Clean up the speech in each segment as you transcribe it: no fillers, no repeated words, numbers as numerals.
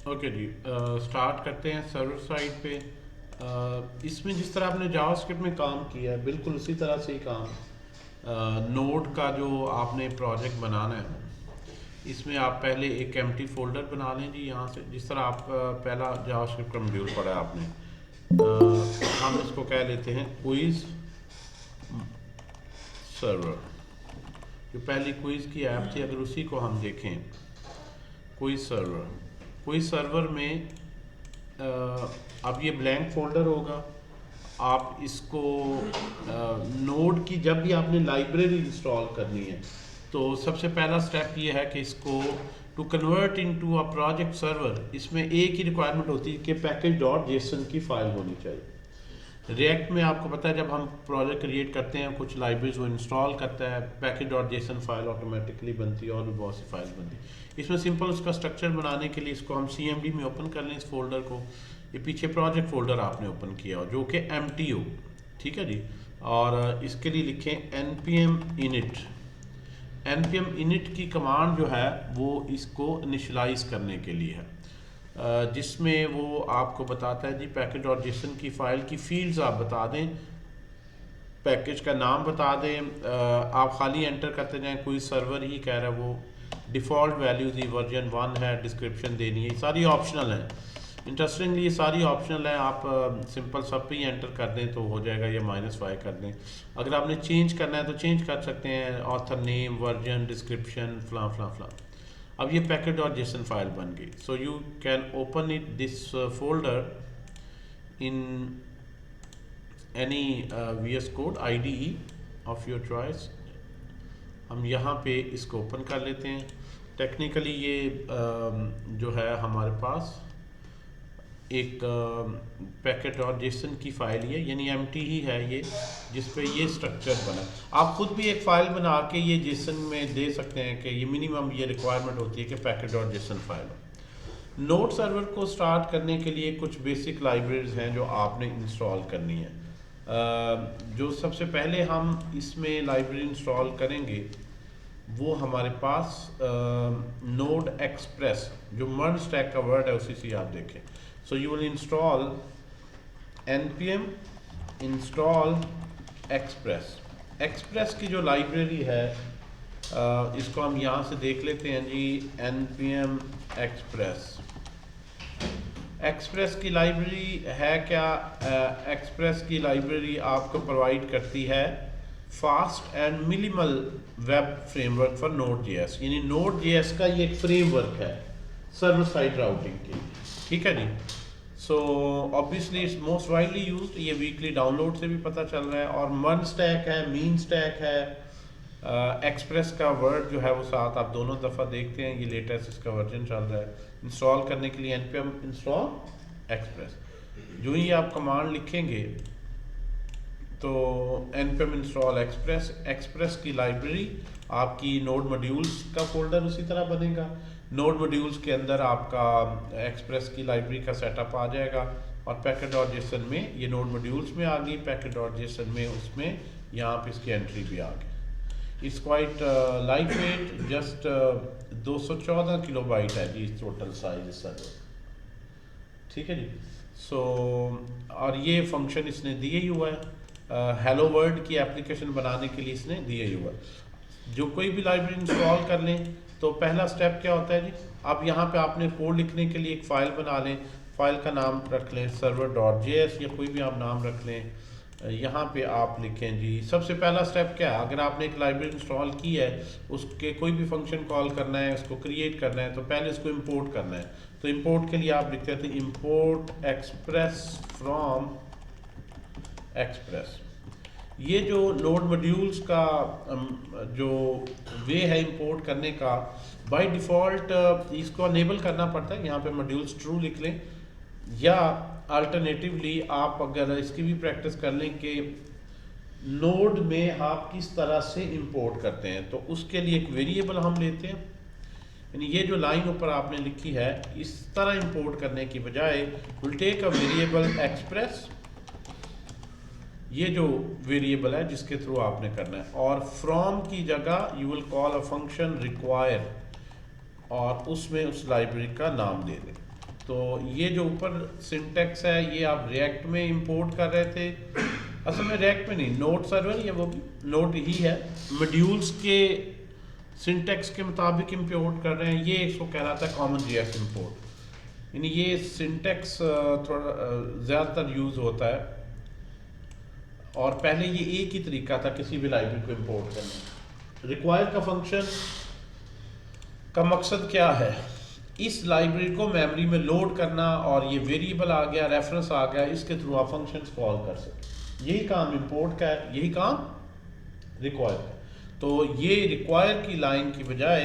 Okay जी, start करते हैं server side पे। इसमें जिस तरह आपने जावास्क्रिप्ट में काम किया है बिल्कुल उसी तरह से ही काम नोड का जो आपने प्रोजेक्ट बनाना है, इसमें आप पहले एक एम्प्टी फोल्डर बना लें जी। यहाँ से जिस तरह आप पहला जावास्क्रिप्ट का मॉड्यूल पढ़ा है आपने, हम इसको कह लेते हैं क्विज सर्वर। जो पहली क्विज की ऐप थी, अगर उसी को हम देखें, क्विज सर्वर में अब ये ब्लैंक फोल्डर होगा। आप इसको नोड की जब भी आपने लाइब्रेरी इंस्टॉल करनी है तो सबसे पहला स्टेप ये है कि इसको to convert into a project server, इसमें एक ही रिक्वायरमेंट होती है कि पैकेज डॉट जेसन की फाइल होनी चाहिए। रिएक्ट में आपको पता है जब हम प्रोजेक्ट क्रिएट करते हैं कुछ लाइब्रेरीज वो इंस्टॉल करता है, package dot JSON file automatically बनती है और भी बहुत सी फाइल बनती है। इसमें सिंपल उसका स्ट्रक्चर बनाने के लिए इसको हम CMD में ओपन कर लें इस फोल्डर को। ये पीछे प्रोजेक्ट फोल्डर आपने ओपन किया हो जो कि एम्प्टी हो, ठीक है जी। और इसके लिए लिखें npm init। npm init की कमांड जो है वो इसको इनिशलाइज करने के लिए है, जिसमें वो आपको बताता है जी पैकेज और जेसन की फ़ाइल की फील्ड्स आप बता दें, पैकेज का नाम बता दें। आप खाली एंटर करते जाएं, कोई सर्वर ही कह रहा है वो, डिफ़ॉल्ट वैल्यूज़ ही वर्जन 1 है, डिस्क्रिप्शन देनी है, सारी ऑप्शनल हैं। इंटरेस्टिंगली ये सारी ऑप्शनल है, आप सिंपल सब पे ही एंटर कर दें तो हो जाएगा, या -5 कर दें। अगर आपने चेंज करना है तो चेंज कर सकते हैं, ऑथर नेम, वर्जन, डिस्क्रिप्शन, फलां फलां फलां। अब ये पैकेट और जेसन फाइल बन गई। So you can open it this folder in any VS code IDE of your choice. हम यहाँ पे इसको ओपन कर लेते हैं। टेक्निकली ये जो है हमारे पास एक पैकेट और जेसन की फाइल ही है, यानी एम्प्टी ही है ये, जिस पे ये स्ट्रक्चर बना। आप खुद भी एक फ़ाइल बना के ये जेसन में दे सकते हैं कि ये मिनिमम ये रिक्वायरमेंट होती है कि पैकेट और जेसन फाइल हो। नोड सर्वर को स्टार्ट करने के लिए कुछ बेसिक लाइब्रेरीज हैं जो आपने इंस्टॉल करनी है। जो सबसे पहले हम इसमें लाइब्रेरी इंस्टॉल करेंगे वो हमारे पास नोड एक्सप्रेस, जो मर्ज स्टैक का वर्ड है उसी से आप देखें। सो you will install npm install express. Express की जो लाइब्रेरी है इसको हम यहाँ से देख लेते हैं जी। npm एक्सप्रेस, एक्सप्रेस की लाइब्रेरी है क्या? एक्सप्रेस की लाइब्रेरी आपको प्रोवाइड करती है fast and minimal web framework for Node.js, यानी Node.js का ये एक फ्रेमवर्क है सर्वर साइड राउटिंग की, ठीक है जी। So obviously it's most widely used, ये वीकली डाउनलोड से भी पता चल रहा है। और मन स्टैक है, मीन स्टैक है, एक्सप्रेस का वर्ड जो है वो साथ आप दोनों दफ़ा देखते हैं, ये लेटेस्ट इसका वर्जन चल रहा है। इंस्टॉल करने के लिए npm इंस्टॉल एक्सप्रेस, जो ही आप कमांड लिखेंगे तो npm इंस्टॉल एक्सप्रेस, एक्सप्रेस की लाइब्रेरी आपकी नोड मॉड्यूल्स का फोल्डर उसी तरह बनेगा। नोड मॉड्यूल्स के अंदर आपका एक्सप्रेस की लाइब्रेरी का सेटअप आ जाएगा। और पैकेट डॉट जेसन में ये नोड मॉड्यूल्स में आ गई, पैकेट डॉट जेसन में उसमें यहाँ पे इसकी एंट्री भी आ गई। It's quite light weight, just 214 kilobyte है जी टोटल साइज सर्वर, ठीक है जी। सो और ये फंक्शन इसने दिए ही हुआ है, हेलो वर्ल्ड की एप्लीकेशन बनाने के लिए इसने दिए ही हुआ है। जो कोई भी लाइब्रेरी इंस्टॉल कर लें तो पहला स्टेप क्या होता है जी, अब यहाँ पे आपने कोड लिखने के लिए एक फ़ाइल बना लें, फ़ाइल का नाम रख लें server.js या कोई भी आप नाम रख लें। यहाँ पे आप लिखें जी, सबसे पहला स्टेप क्या है, अगर आपने एक लाइब्रेरी इंस्टॉल की है उसके कोई भी फंक्शन कॉल करना है, उसको क्रिएट करना है, तो पहले इसको इंपोर्ट करना है। तो इंपोर्ट के लिए आप लिखते थे इंपोर्ट एक्सप्रेस फ्रॉम एक्सप्रेस। ये जो नोड मॉड्यूल्स का जो वे है इंपोर्ट करने का, बाय डिफ़ॉल्ट इसको अनेबल करना पड़ता है। यहाँ पे मॉड्यूल्स ट्रू लिख लें, या अल्टरनेटिवली आप अगर इसकी भी प्रैक्टिस कर लें कि नोड में आप किस तरह से इंपोर्ट करते हैं, तो उसके लिए एक वेरिएबल हम लेते हैं। यानी ये जो लाइन ऊपर आपने लिखी है, इस तरह इंपोर्ट करने की बजाय will take a variable express, ये जो वेरिएबल है जिसके थ्रू आपने करना है, और फ्रॉम की जगह you will call a function require और उसमें उस लाइब्रेरी का नाम दे दें। तो ये जो ऊपर सिंटेक्स है ये आप रिएक्ट में इंपोर्ट कर रहे थे, असल में रिएक्ट में नहीं, नोड सर्वर ये वो भी नोड ही है, मॉड्यूल्स के सिंटेक्स के मुताबिक इंपोर्ट कर रहे हैं। ये इसको कह रहा था कॉमन जेएस इंपोर्ट, यानी ये सिंटेक्स थोड़ा ज़्यादातर यूज़ होता है, और पहले ये एक ही तरीका था किसी भी लाइब्रेरी को इंपोर्ट करने। रिक्वायर का फंक्शन का मकसद क्या है, इस लाइब्रेरी को मेमोरी में लोड करना, और ये वेरिएबल आ गया, रेफरेंस आ गया, इसके थ्रू आप फंक्शंस कॉल कर सकते। यही काम इंपोर्ट का है, यही काम रिक्वायर का है। तो ये रिक्वायर की लाइन की बजाय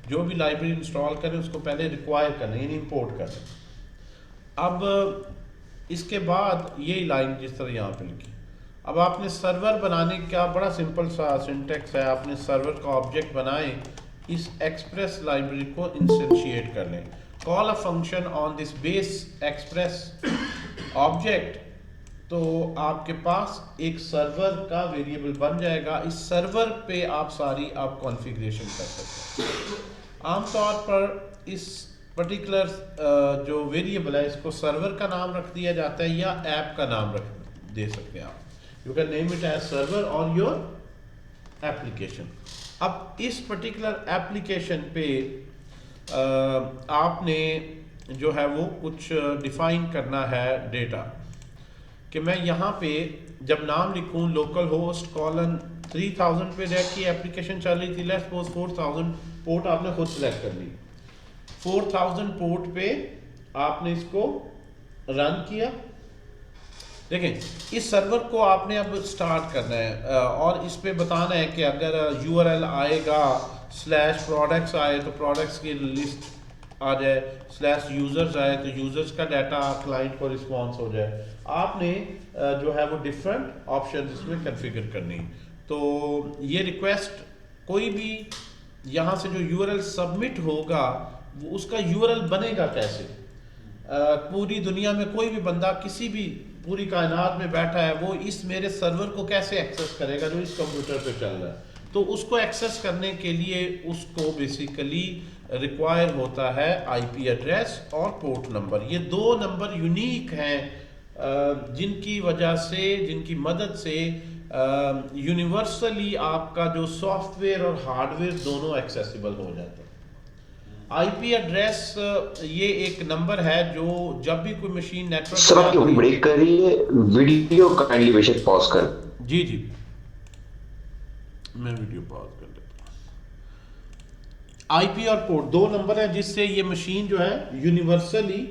जो भी लाइब्रेरी इंस्टॉल करें उसको पहले रिक्वायर करना, यानी इंपोर्ट करना। अब इसके बाद यही लाइन जिस तरह यहाँ पे लिखी, अब आपने सर्वर बनाने का बड़ा सिंपल सा सिंटेक्स है, आपने सर्वर का ऑब्जेक्ट बनाए, इस एक्सप्रेस लाइब्रेरी को इंस्टेंशिएट कर लें, call a function on this base express object, तो आपके पास एक सर्वर का वेरिएबल बन जाएगा। इस सर्वर पे आप सारी आप कॉन्फ़िगरेशन कर सकते हैं। आमतौर पर इस पर्टिकुलर जो वेरिएबल है इसको सर्वर का नाम रख दिया जाता है या ऐप का नाम रख दे सकते हैं आप, you can name it as server on your application. अब इस पर्टिकुलर एप्लीकेशन पे आपने जो है वो कुछ डिफाइन करना है डेटा, कि मैं यहाँ पे जब नाम लिखूँ लोकल होस्ट कॉलन 3000 पे रैक की एप्लीकेशन चल रही थी, लेट्स सपोज 4000 पोर्ट आपने खुद सेलेक्ट कर ली, 4000 पोर्ट पे आपने इसको रन किया। देखें इस सर्वर को आपने अब स्टार्ट करना है और इस पे बताना है कि अगर URL आएगा /products आए तो प्रोडक्ट्स की लिस्ट आ जाए, /users आए तो यूजर्स का डाटा क्लाइंट को रिस्पॉन्स हो जाए। आपने जो है वो डिफरेंट ऑप्शन इसमें कॉन्फ़िगर करनी। तो ये रिक्वेस्ट कोई भी यहाँ से जो URL सबमिट होगा वो उसका URL बनेगा कैसे, पूरी दुनिया में कोई भी बंदा किसी भी पूरी कायनात में बैठा है वो इस मेरे सर्वर को कैसे एक्सेस करेगा जो इस कंप्यूटर पे चल रहा है। तो उसको एक्सेस करने के लिए उसको बेसिकली रिक्वायर होता है IP एड्रेस और पोर्ट नंबर। ये दो नंबर यूनिक हैं जिनकी वजह से, जिनकी मदद से यूनिवर्सली आपका जो सॉफ्टवेयर और हार्डवेयर दोनों एक्सेसिबल हो जाते हैं। IP एड्रेस ये एक नंबर है जो जब भी कोई मशीन नेटवर्क सर आपकी ब्रेक कर रही है, वीडियो काइंडली बेशक पॉज कर। जी मैं वीडियो पॉज कर लेता हूँ। IP और पोर्ट दो नंबर है जिससे ये मशीन जो है यूनिवर्सली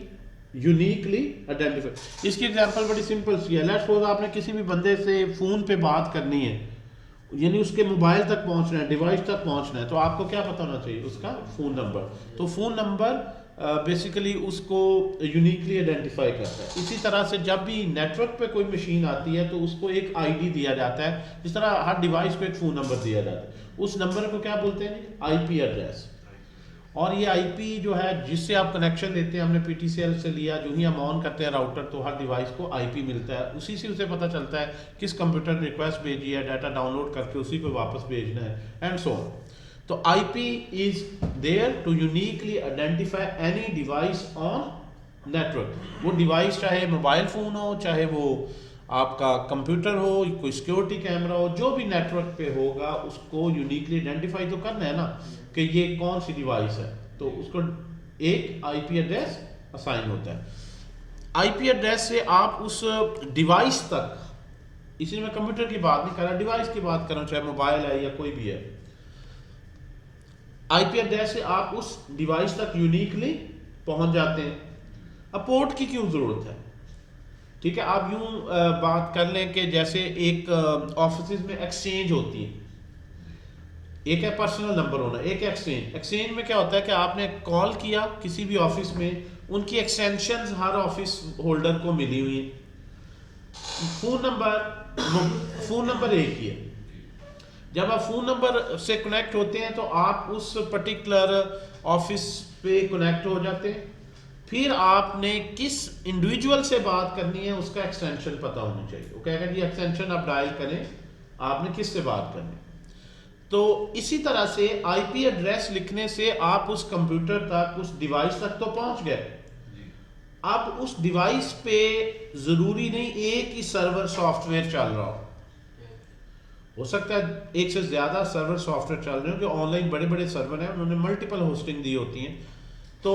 यूनिकली आइडेंटिफाई। इसकी एग्जांपल बड़ी सिंपल सी है, लेट्स सपोज आपने किसी भी बंदे से फोन पे बात करनी है, यानी उसके मोबाइल तक पहुंचना है, डिवाइस तक पहुंचना है, तो आपको क्या पता होना चाहिए, उसका फ़ोन नंबर। तो फ़ोन नंबर बेसिकली उसको यूनिकली आइडेंटिफाई करता है। इसी तरह से जब भी नेटवर्क पे कोई मशीन आती है तो उसको एक ID दिया जाता है, जिस तरह हर डिवाइस को एक फ़ोन नंबर दिया जाता है। उस नंबर को क्या बोलते हैं, IP एड्रेस। और ये IP जो है जिससे आप कनेक्शन लेते हैं, हमने PTCL से लिया, जो ही हम ऑन करते हैं राउटर तो हर डिवाइस को IP मिलता है, उसी से उसे पता चलता है किस कंप्यूटर ने रिक्वेस्ट भेजी है, डाटा डाउनलोड करके उसी को वापस भेजना है एंड सो ऑन। तो IP is there to uniquely identify any device on network. वो डिवाइस चाहे मोबाइल फ़ोन हो, चाहे वो आपका कंप्यूटर हो, कोई सिक्योरिटी कैमरा हो, जो भी नेटवर्क पे होगा उसको यूनिकली आइडेंटिफाई तो करना है ना कि ये कौन सी डिवाइस है, तो उसको एक IP एड्रेस असाइन होता है। IP एड्रेस से आप उस डिवाइस तक, इसलिए मैं कंप्यूटर की बात नहीं कर रहा, डिवाइस की बात कर रहा हूँ, चाहे मोबाइल है या कोई भी है। IP एड्रेस से आप उस डिवाइस तक यूनिकली पहुंच जाते हैं। अब पोर्ट की क्यों जरूरत है, ठीक है, आप यूं बात कर लें कि जैसे एक ऑफिस में एक्सचेंज होती है, एक है पर्सनल नंबर होना, एक एक्सचेंज। एक्सचेंज में क्या होता है कि आपने कॉल किया किसी भी ऑफिस में, उनकी एक्सटेंशंस हर ऑफिस होल्डर को मिली हुई है। फोन नंबर एक ही है। जब आप फोन नंबर से कनेक्ट होते हैं तो आप उस पर्टिकुलर ऑफिस पे कनेक्ट हो जाते हैं। फिर आपने किस इंडिविजुअल से बात करनी है उसका एक्सटेंशन पता होना चाहिए। वो कहेगा जी एक्सटेंशन आप डायल करें, आपने किस से बात करनी। तो इसी तरह से IP एड्रेस लिखने से आप उस कंप्यूटर तक, उस डिवाइस तक तो पहुंच गए, अब उस डिवाइस पे ज़रूरी नहीं एक ही सर्वर सॉफ्टवेयर चल रहा हो सकता है एक से ज़्यादा सर्वर सॉफ्टवेयर चल रहे हो, जो ऑनलाइन बड़े बड़े सर्वर हैं, उन्होंने मल्टीपल होस्टिंग दी होती हैं। तो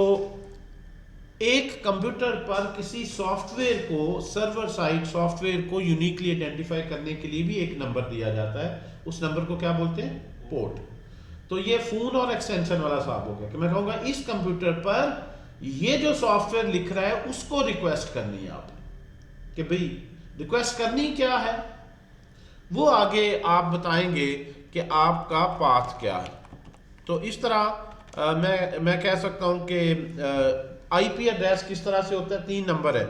एक कंप्यूटर पर किसी सॉफ्टवेयर को, सर्वर साइड सॉफ्टवेयर को यूनिकली आइडेंटिफाई करने के लिए भी एक नंबर दिया जाता है। उस नंबर को क्या बोलते हैं? पोर्ट। तो ये फोन और एक्सटेंशन वाला साहब हो गया कि मैं कहूँगा इस कंप्यूटर पर ये जो सॉफ्टवेयर लिख रहा है उसको रिक्वेस्ट करनी है आप, कि भाई रिक्वेस्ट करनी क्या है, वो आगे आप बताएंगे कि आपका पाथ क्या है। तो इस तरह मैं कह सकता हूँ कि आईपी एड्रेस किस तरह से होता है, 3 नंबर है,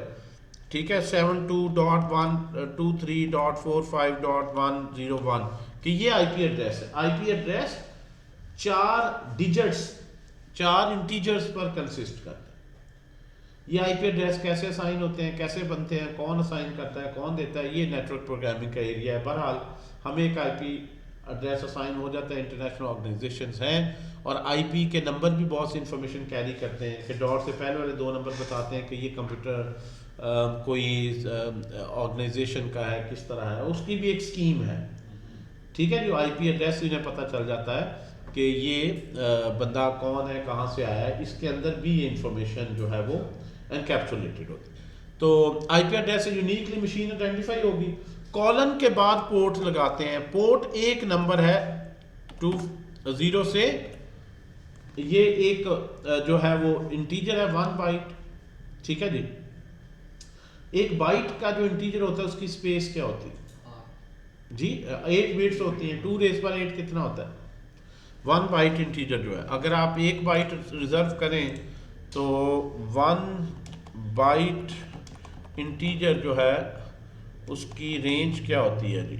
ठीक है, 72.123.45.101 कि ये आईपी एड्रेस है। आईपी एड्रेस 4 डिजिट्स, 4 इंटीजर्स पर कंसिस्ट करता है। ये आईपी एड्रेस कैसे असाइन होते हैं, कैसे बनते हैं, कौन असाइन करता है, कौन देता है, ये नेटवर्क प्रोग्रामिंग का एरिया है। बहरहाल हमें एक आईपी एड्रेस असाइन हो जाता है, इंटरनेशनल ऑर्गेनाइजेशंस हैं और आईपी के नंबर भी बहुत सी इंफॉर्मेशन कैरी करते हैं कि डॉट से पहले वाले 2 नंबर बताते हैं कि ये कंप्यूटर कोई ऑर्गेनाइजेशन का है, किस तरह है, उसकी भी एक स्कीम है, ठीक है। जो आईपी एड्रेस इन्हें पता चल जाता है कि ये बंदा कौन है, कहाँ से आया है, इसके अंदर भी ये इंफॉर्मेशन जो है वो एनकैप्सुलेटेड होती है। तो आईपी एड्रेस से यूनिकली मशीन आइडेंटिफाई होगी। कॉलन के बाद पोर्ट लगाते हैं। पोर्ट एक नंबर है 20 से, ये एक जो है वो इंटीजर है 1 बाइट, ठीक है जी। एक बाइट का जो इंटीजर होता है उसकी स्पेस क्या होती है जी? 8 बिट्स होती हैं। 2 रेज़ पर 8 कितना होता है? 1 बाइट इंटीजर जो है, अगर आप 1 बाइट रिजर्व करें तो 1 बाइट इंटीजर जो है उसकी रेंज क्या होती है जी?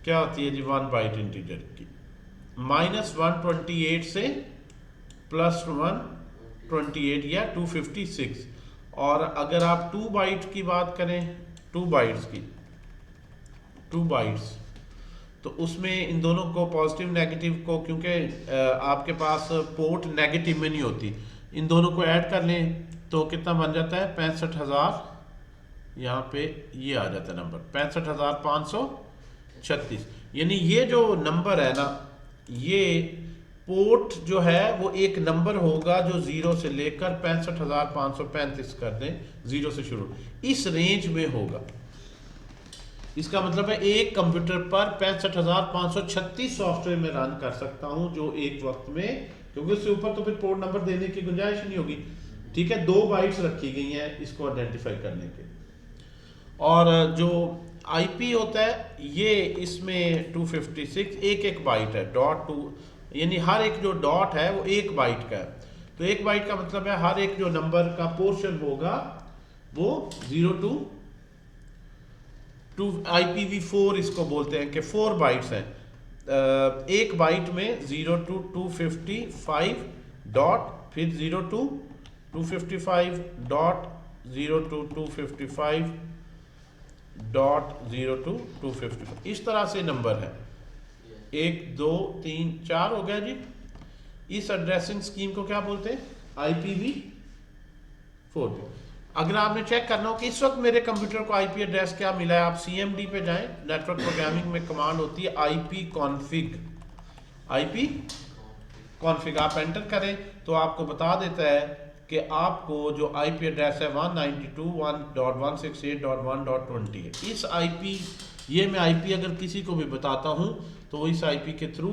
क्या होती है जी 1 बाइट इंटीजर की? -128 से +128 या 256। और अगर आप 2 बाइट की बात करें, 2 बाइट्स की, 2 बाइट्स, तो उसमें इन दोनों को पॉजिटिव नेगेटिव को, क्योंकि आपके पास पोर्ट नेगेटिव में नहीं होती, इन दोनों को ऐड कर लें तो कितना बन जाता है? 65,000। यहाँ पे ये आ जाता है नंबर 65,536। यानी ये जो नंबर है ना, ये पोर्ट जो है वो एक नंबर होगा जो 0 से लेकर 65,535 कर दें, 0 से शुरू, इस रेंज में होगा। इसका मतलब है एक कंप्यूटर पर 65,536 सॉफ्टवेयर में रन कर सकता हूं जो एक वक्त में, क्योंकि उससे ऊपर तो फिर पोर्ट नंबर देने की गुंजाइश नहीं होगी, ठीक है। 2 बाइट्स रखी गई हैं इसको आइडेंटिफाई करने के। और जो आईपी होता है ये इसमें 256 एक बाइट है, डॉट 2, यानी हर एक जो डॉट है वो 1 बाइट का है। तो 1 बाइट का मतलब है हर एक जो नंबर का पोर्शन होगा वो 0 टू IPv4 इसको बोलते हैं कि 4 बाइट्स हैं। 1 बाइट में 0 to 255 डॉट, फिर 0 to 255 dot, 0 to 255 dot, 0 to 255, इस तरह से नंबर है। 1 2 3 4 हो गया जी। इस एड्रेसिंग स्कीम को क्या बोलते हैं? IPv4। अगर आपने चेक करना हो कि इस वक्त मेरे कंप्यूटर को आईपी एड्रेस क्या मिला है, आप CMD पे जाएं, नेटवर्क प्रोग्रामिंग में कमांड होती है IP config। IP config आप एंटर करें तो आपको बता देता है कि आपको जो आईपी एड्रेस है 192.168.1.20 है। इस आईपी, ये मैं आईपी अगर किसी को भी बताता हूं तो वो इस आईपी के थ्रू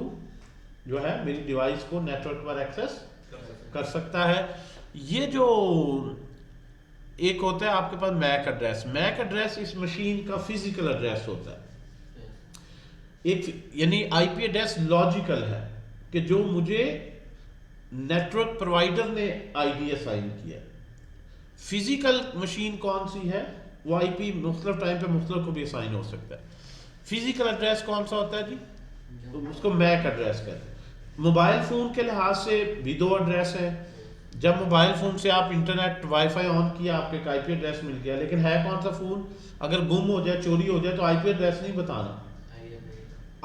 जो है मेरी डिवाइस को नेटवर्क पर एक्सेस कर सकता है। ये जो एक होता है आपके पास मैक एड्रेस, मैक एड्रेस इस मशीन का फिजिकल एड्रेस होता है। एक यानी आईपी एड्रेस लॉजिकल है कि जो मुझे नेटवर्क प्रोवाइडर ने आईडी असाइन किया। फिजिकल मशीन कौन सी है? वो आईपी मुख्तलिफ टाइम पे मुख्तलिफ को भी असाइन हो सकता है। फिजिकल एड्रेस कौन सा होता है जी? तो उसको मैक एड्रेस कहते हैं। मोबाइल फ़ोन के लिहाज से भी 2 एड्रेस हैं। जब मोबाइल फ़ोन से आप इंटरनेट वाईफाई ऑन किया, आपको एक आईपी एड्रेस मिल गया, लेकिन है कौन सा फ़ोन? अगर गुम हो जाए, चोरी हो जाए तो आईपी एड्रेस नहीं बताना,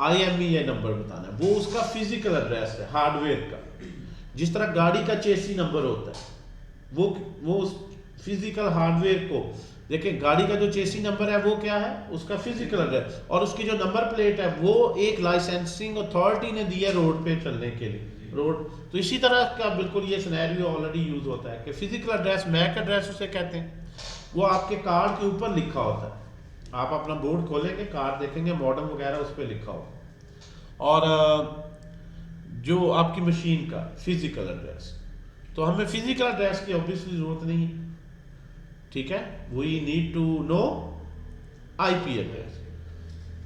IMEI नंबर बताना है। वो उसका फिजिकल एड्रेस है, हार्डवेयर का। जिस तरह गाड़ी का चेसी नंबर होता है, वो उस फिजिकल हार्डवेयर को देखिए, गाड़ी का जो चेसी नंबर है वो क्या है, उसका फिजिकल एड्रेस, और उसकी जो नंबर प्लेट है वो एक लाइसेंसिंग अथॉरिटी ने दी है रोड पे चलने के लिए रोड। तो इसी तरह का बिल्कुल ये सिनेरियो ऑलरेडी यूज होता है कि फिजिकल एड्रेस, मैक एड्रेस उसे कहते हैं, वो आपके कार्ड के ऊपर लिखा होता है। आप अपना बोर्ड खोलेंगे, कार्ड देखेंगे, मॉडल वगैरह उस पर लिखा होगा। और जो आपकी मशीन का फिजिकल एड्रेस, तो हमें फिजिकल एड्रेस की ऑब्वियसली जरूरत नहीं है, ठीक है। We need to know IP address.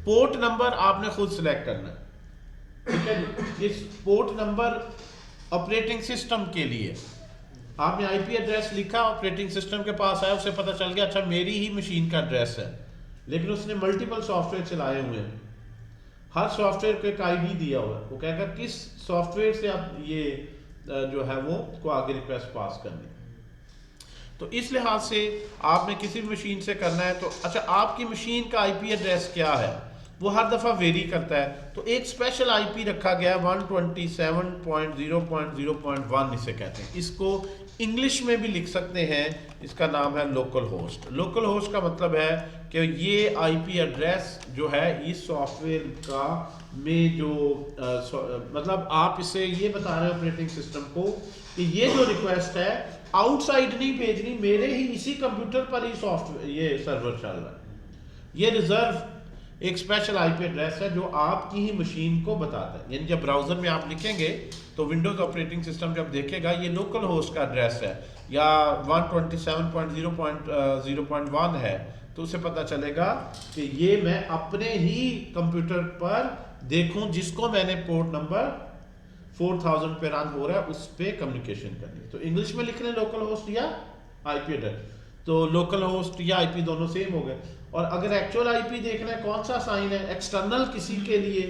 Port number आपने खुद सिलेक्ट करना है, ठीक है। इस पोर्ट नंबर ऑपरेटिंग सिस्टम के लिए आपने आईपी एड्रेस लिखा, ऑपरेटिंग सिस्टम के पास आया, उसे पता चल गया अच्छा मेरी ही मशीन का एड्रेस है, लेकिन उसने मल्टीपल सॉफ्टवेयर चलाए हुए हैं, हर सॉफ्टवेयर को एक आईडी दिया हुआ है, वो कहेगा किस सॉफ्टवेयर से आप ये जो है वो को आगे रिक्वेस्ट पास करनी। तो इस लिहाज से आपने किसी भी मशीन से करना है तो अच्छा आपकी मशीन का आईपी एड्रेस क्या है, वो हर दफ़ा वेरी करता है। तो एक स्पेशल आईपी रखा गया है 127.0.0.1 इसे कहते हैं। इसको इंग्लिश में भी लिख सकते हैं, इसका नाम है लोकल होस्ट। लोकल होस्ट का मतलब है कि ये आईपी एड्रेस जो है इस सॉफ्टवेयर का में जो मतलब आप इससे ये बता रहे हैं ऑपरेटिंग सिस्टम को कि ये जो रिक्वेस्ट है आउटसाइड नहीं भेजनी, मेरे ही इसी कंप्यूटर पर ही सॉफ्टवेयर ये सर्वर चल रहा है। ये रिजर्व एक स्पेशल आईपी एड्रेस है जो आपकी ही मशीन को बताता है। यानी जब ब्राउजर में आप लिखेंगे तो विंडोज ऑपरेटिंग सिस्टम जब देखेगा ये लोकल होस्ट का एड्रेस है या 127.0.0.1 है, तो उसे पता चलेगा कि ये मैं अपने ही कंप्यूटर पर देखूं जिसको मैंने पोर्ट नंबर 4000 पे रन हो रहा है उस पे कम्युनिकेशन करनी। तो इंग्लिश में लिख रहे हैं लोकल होस्ट या आईपी एड्रेस, तो लोकल होस्ट या आईपी दोनों सेम हो गए। और अगर एक्चुअल आईपी देखना है कौन सा साइन है एक्सटर्नल किसी के लिए,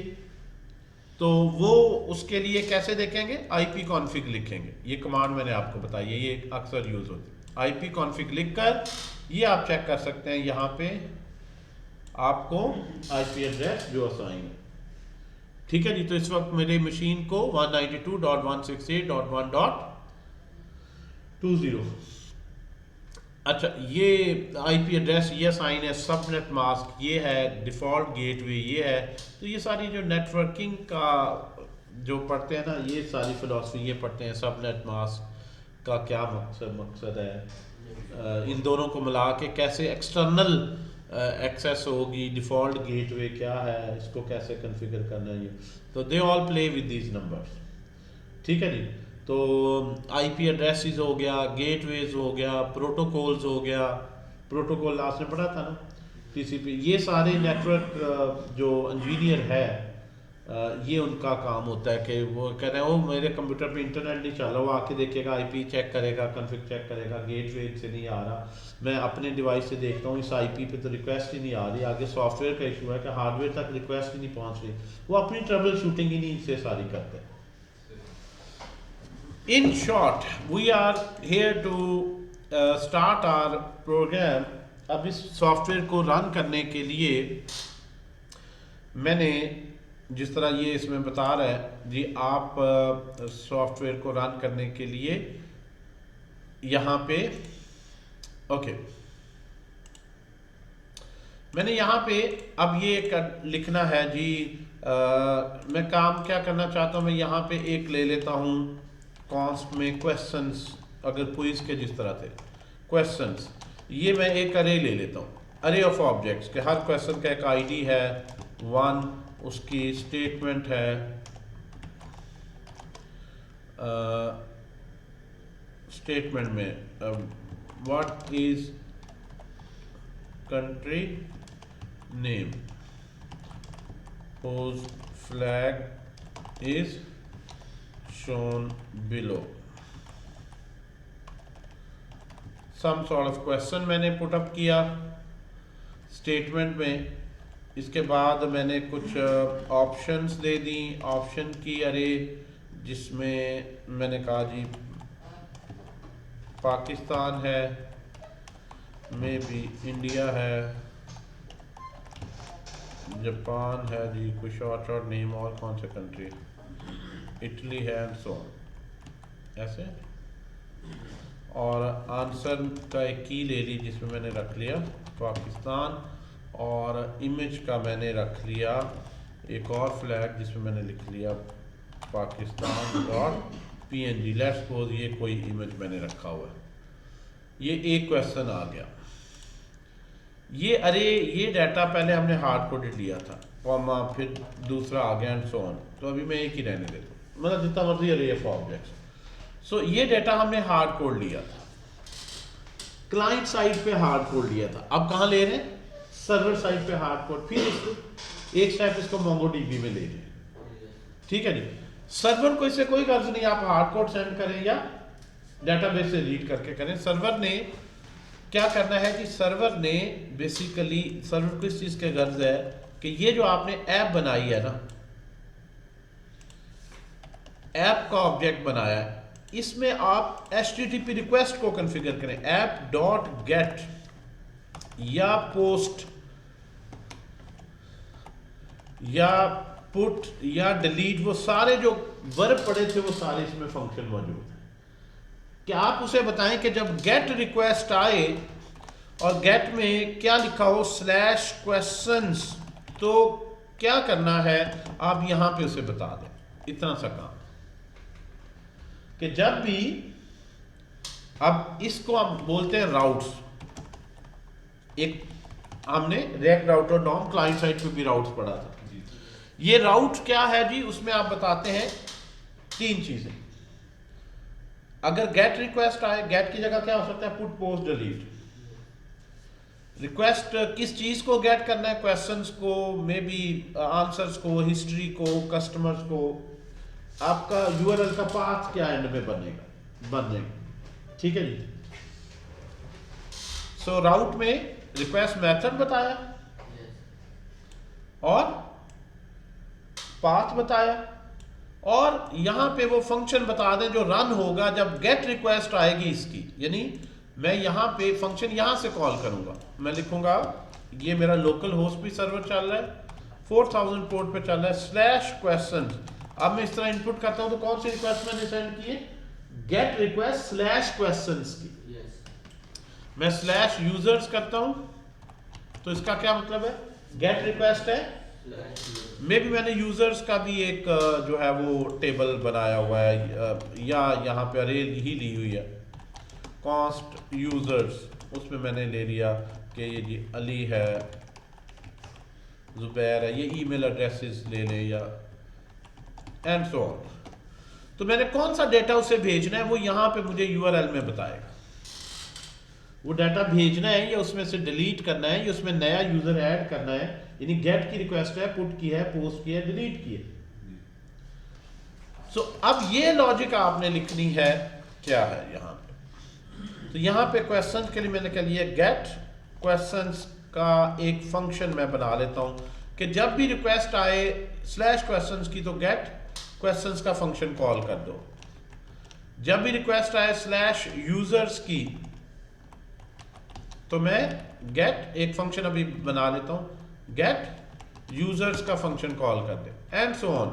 तो वो उसके लिए कैसे देखेंगे, आईपी कॉन्फिग लिखेंगे। ये कमांड मैंने आपको बताई है, ये अक्सर यूज होती है। आईपी कॉन्फिग लिखकर ये आप चेक कर सकते हैं, यहाँ पे आपको आईपी एड्रेस जो असाइन है, ठीक है जी। तो इस वक्त मेरी मशीन को 192.168.1.20, अच्छा ये आईपी एड्रेस ये साइन है, सबनेट मास्क ये है, डिफ़ॉल्ट गेटवे ये है। तो ये सारी जो नेटवर्किंग का जो पढ़ते हैं ना, ये सारी फिलॉसफी ये पढ़ते हैं, सबनेट मास्क का क्या मकसद है, इन दोनों को मिला के कैसे एक्सटर्नल एक्सेस होगी, डिफ़ॉल्ट गेटवे क्या है, इसको कैसे कॉन्फ़िगर करना है, ये तो they all play with these numbers, ठीक है जी। तो आईपी एड्रेसेस हो गया, गेटवेज हो गया, प्रोटोकॉल्स हो गया, प्रोटोकॉल लास्ट में पढ़ा था ना टीसीपी, ये सारे नेटवर्क जो इंजीनियर है ये उनका काम होता है कि वो कह रहे हैं वो मेरे कंप्यूटर पे इंटरनेट नहीं चल रहा, वो आके देखेगा, आईपी चेक करेगा, कॉन्फ़िग चेक करेगा, गेटवे से नहीं आ रहा, मैं अपने डिवाइस से देखता हूँ इस आईपी पे तो रिक्वेस्ट ही नहीं आ रही, आगे सॉफ्टवेयर का इशू है कि हार्डवेयर तक रिक्वेस्ट ही नहीं पहुँच रही, वो अपनी ट्रबल शूटिंग ही नहीं से सारी करते हैं। In short, we are here to start our program। अब इस सॉफ्टवेयर को रन करने के लिए मैंने जिस तरह ये इसमें बता रहा है जी, आप सॉफ्टवेयर को रन करने के लिए यहाँ पे ओके मैंने यहाँ पे अब ये लिखना है जी, मैं काम क्या करना चाहता हूँ, मैं यहाँ पे एक ले लेता हूँ कॉन्स्ट में क्वेश्चंस, अगर क्विज के जिस तरह थे क्वेश्चंस, ये मैं एक अरे ले लेता हूँ, अरे ऑफ ऑब्जेक्ट्स के हर क्वेश्चन का एक आईडी है 1, उसकी स्टेटमेंट है स्टेटमेंट में what is country name whose flag is shown below, some sort of question मैंने पुट अप किया स्टेटमेंट में। इसके बाद मैंने कुछ ऑप्शंस दे दी, ऑप्शन की अरे जिसमें मैंने कहा जी पाकिस्तान है, मे बी इंडिया है, जापान है जी, कोई शॉर्ट नेम और कौन सा कंट्री, इटली है एंड सो ऑन, ऐसे और आंसर का एक की ले ली जिसमें मैंने रख लिया पाकिस्तान, और इमेज का मैंने रख लिया एक और फ्लैग जिसमें मैंने लिख लिया Pakistan dot PNG। Let's suppose ये कोई इमेज मैंने रखा हुआ है, ये एक क्वेश्चन आ गया। ये अरे ये डाटा पहले हमने हार्ड कोडेड लिया था, कॉमा फिर दूसरा आ गया एंड सो ऑन, तो अभी मैं एक ही रहने देता हूँ, मतलब जितना मर्जी अरे ऑफ ऑब्जेक्ट्स। सो ये डाटा हमने हार्ड कोड लिया था, क्लाइंट साइड पे हार्ड कोड लिया था, अब कहाँ ले रहे हैं? सर्वर साइड पे हार्ड कोड, फिर इसको एक स्टेप इसको MongoDB में ले रहे हैं। ठीक है जी, सर्वर को इससे कोई गर्ज नहीं, आप हार्ड कोड सेंड करें या डेटाबेस से रीड करके करें। सर्वर ने क्या करना है कि सर्वर ने बेसिकली, सर्वर को इस चीज के गर्ज है कि ये जो आपने ऐप बनाई है ना, ऐप का ऑब्जेक्ट बनाया है, इसमें आप HTTP रिक्वेस्ट को कॉन्फ़िगर करें, app.get या पोस्ट या पुट या डिलीट, वो सारे जो वर्ब पड़े थे वो सारे इसमें फंक्शन मौजूद हैं। कि आप उसे बताएं कि जब गेट रिक्वेस्ट आए और गेट में क्या लिखा हो /questions, तो क्या करना है आप यहां पे उसे बता दें। इतना सा काम कि जब भी, अब इसको आप बोलते हैं राउट्स, एक हमने react router DOM client side पे भी राउट्स पढ़ा था। ये राउट क्या है जी, उसमें आप बताते हैं 3 चीजें। अगर गेट रिक्वेस्ट आए, गेट की जगह क्या हो सकता है? Put, post, delete. रिक्वेस्ट किस चीज को गेट करना है? क्वेश्चंस को, मे बी आंसर्स को, हिस्ट्री को, कस्टमर्स को। आपका URL का पाथ क्या एंड में बनेगा। ठीक है जी। सो राउट में रिक्वेस्ट मेथड बताया और पाथ बताया, और यहां पे वो फंक्शन बता दें जो रन होगा जब गेट रिक्वेस्ट आएगी इसकी। यानी मैं यहां पे फंक्शन यहां से कॉल करूंगा, मैं लिखूंगा ये मेरा लोकल होस्ट भी सर्वर चल रहा है, 4000 पोर्ट पे चल रहा है, /questions। अब मैं इस तरह इनपुट करता हूं तो कौन सी रिक्वेस्ट मैंने सेंड की है? गेट रिक्वेस्ट /questions की। मैं /users करता हूं तो इसका क्या मतलब है? गेट रिक्वेस्ट है, मे भी मैंने यूजर्स का भी एक जो है वो टेबल बनाया हुआ है, या यहाँ पे अरे ही ली हुई है कॉन्स्ट यूजर्स, उसमें मैंने ले लिया कि ये जी अली है, जुबैर है, ये ईमेल एड्रेसेस ले लें या एंड सो ऑन। तो मैंने कौन सा डेटा उसे भेजना है वो यहाँ पे मुझे URL में बताएगा। वो डाटा भेजना है या उसमें से डिलीट करना है या उसमें नया यूजर ऐड करना है। यानी गेट की रिक्वेस्ट है, पुट की है, पोस्ट की है, डिलीट की है। सो अब ये लॉजिक आपने लिखनी है क्या है यहाँ पे। तो यहाँ पे क्वेश्चंस के लिए मैंने कह लिया गेट क्वेश्चंस का एक फंक्शन मैं बना लेता हूँ कि जब भी रिक्वेस्ट आए /questions की तो गेट क्वेश्चंस का फंक्शन कॉल कर दो। जब भी रिक्वेस्ट आए /users की तो मैं गेट एक फंक्शन अभी बना लेता हूं, गेट यूजर्स का फंक्शन कॉल कर दे and so on.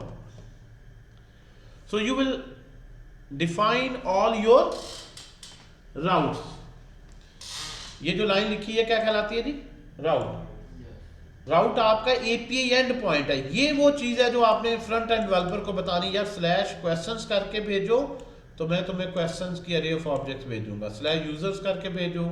So you will define all your routes. ये जो लाइन लिखी है क्या कहलाती है जी? राउट। राउट आपका API एंड पॉइंट है। ये वो चीज है जो आपने फ्रंट एंड डेवलपर को बतानी, यार /questions करके भेजो तो मैं तुम्हें क्वेश्चंस की अरे ऑफ ऑब्जेक्ट्स भेजूंगा, /users करके भेजो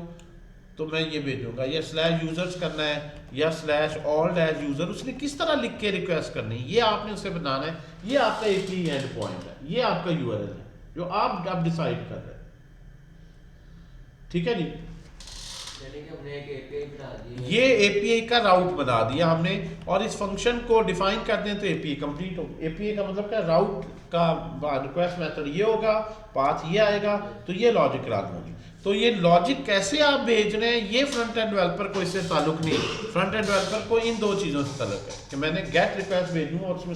तो मैं ये भेजूंगा, या /users करना है या /all-user, उसने किस तरह लिख के रिक्वेस्ट करनी है ये आपने उसे बनाना है। ये आपका API एंड पॉइंट है, ये आपका URL है जो आप डिसाइड कर रहे हैं। ठीक है जी, ये API का राउट बना दिया हमने और इस फंक्शन को डिफाइन कर दें तो API कंप्लीट हो। API का मतलब क्या? राउट का रिक्वेस्ट मेथड ये होगा, पाथ ये आएगा, तो ये लॉजिक रन होगी। तो ये लॉजिक कैसे आप भेज रहे हैं ये फ्रंट एंड डेवलपर को इससे ताल्लुक नहीं। फ्रंट एंड डेवलपर को इन 2 चीजों से ताल्लुक है कि मैंने गेट रिक्वेस्ट भेजूं और उसमें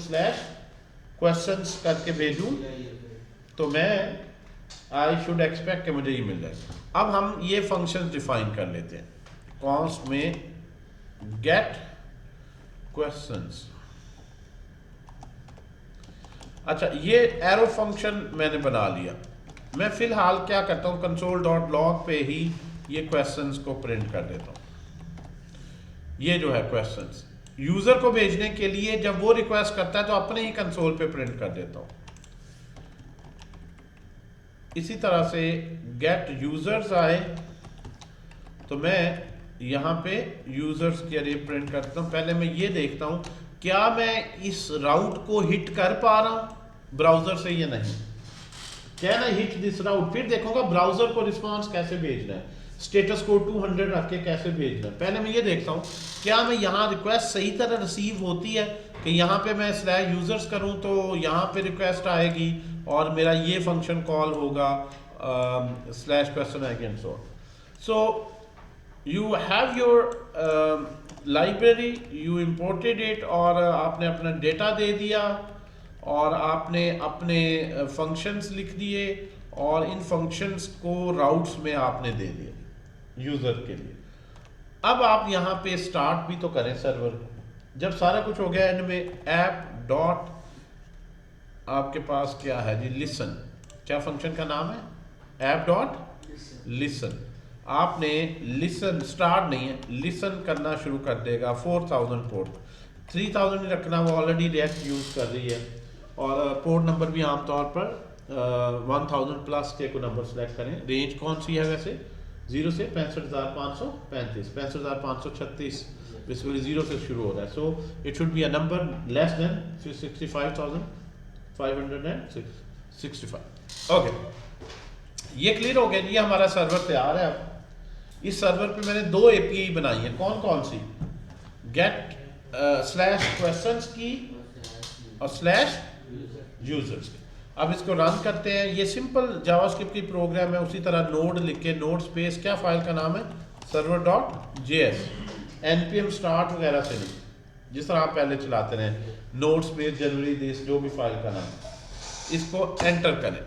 /questions करके भेजूं तो मैं आई शुड एक्सपेक्ट कि मुझे ये मिल जाए। अब हम ये फंक्शन डिफाइन कर लेते हैं कॉन्स्ट में गेट क्वेश्चंस। अच्छा, ये एरो फंक्शन मैंने बना लिया, मैं फिलहाल क्या करता हूँ, console.log पे ही ये क्वेश्चंस को प्रिंट कर देता हूँ। ये जो है क्वेश्चंस यूजर को भेजने के लिए जब वो रिक्वेस्ट करता है तो अपने ही कंसोल पे प्रिंट कर देता हूँ। इसी तरह से गेट यूजर्स आए तो मैं यहाँ पे यूजर्स के लिए प्रिंट करता हूँ। पहले मैं ये देखता हूँ क्या मैं इस राउट को हिट कर पा रहा हूँ ब्राउजर से या नहीं। कैन आई हिट दिस राउट, फिर देखूंगा ब्राउजर को रिस्पांस कैसे भेजना है, स्टेटस को 200 रख के कैसे भेजना है। पहले मैं ये देखता हूँ क्या मैं यहाँ रिक्वेस्ट सही तरह रिसीव होती है कि यहाँ पे मैं स्लैश यूजर्स करूँ तो यहाँ पे रिक्वेस्ट आएगी और मेरा ये फंक्शन कॉल होगा slash question again. So you have your library, you imported it और आपने अपना डेटा दे दिया और आपने अपने फंक्शंस लिख दिए और इन फंक्शंस को राउट्स में आपने दे दिया यूजर के लिए। अब आप यहाँ पे स्टार्ट भी तो करें सर्वर को। जब सारा कुछ हो गया एंड में ऐप डॉट आपके पास क्या है जी, लिसन। क्या फंक्शन का नाम है, ऐप डॉट लिसन। आपने लिसन, स्टार्ट नहीं है, लिसन करना शुरू कर देगा। 4000 पोर्ट, 3000 नहीं रखना, वो ऑलरेडी रिएक्ट यूज कर रही है। और पोर्ट नंबर भी आमतौर पर 1000 प्लस के को नंबर सेलेक्ट करें। रेंज कौन सी है वैसे, 0 से 65,535, 65,536 बेसिकली 0 से शुरू हो रहा है। So it should be a number less than 65,565। Okay, ये क्लियर हो गया। ये हमारा सर्वर तैयार है। अब इस सर्वर पे मैंने 2 एपीआई बनाई है। कौन कौन सी, गेट स्लैश क्वेश्चंस की और स्लैश यूजर्स की। अब इसको रन करते हैं। ये सिंपल जावास्क्रिप्ट की प्रोग्राम है। उसी तरह नोड लिख के, नोड स्पेस क्या फाइल का नाम है, server.js, npm start वगैरह से नहीं, जिस तरह आप पहले चलाते रहे, नोड स्पेस जनवरी दिस जो भी फाइल का नाम है। इसको एंटर करें।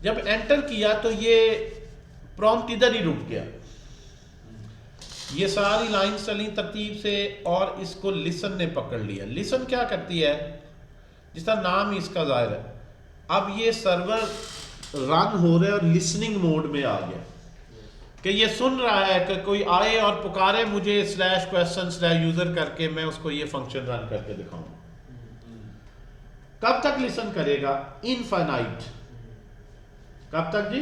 जब एंटर किया तो ये प्रॉम्प्ट इधर ही रुक गया। ये सारी लाइन चली तरतीब से और इसको लिसन ने पकड़ लिया। लिसन क्या करती है, जिसका नाम ही इसका जाहिर है। अब ये सर्वर रन हो रहा है और लिसनिंग मोड में आ गया कि ये सुन रहा है कि कोई आए और पुकारे मुझे स्लैश क्वेश्चन स्लैश यूजर करके, मैं उसको ये फंक्शन रन करके दिखाऊंगा। कब तक लिसन करेगा, इनफाइनाइट। कब तक जी,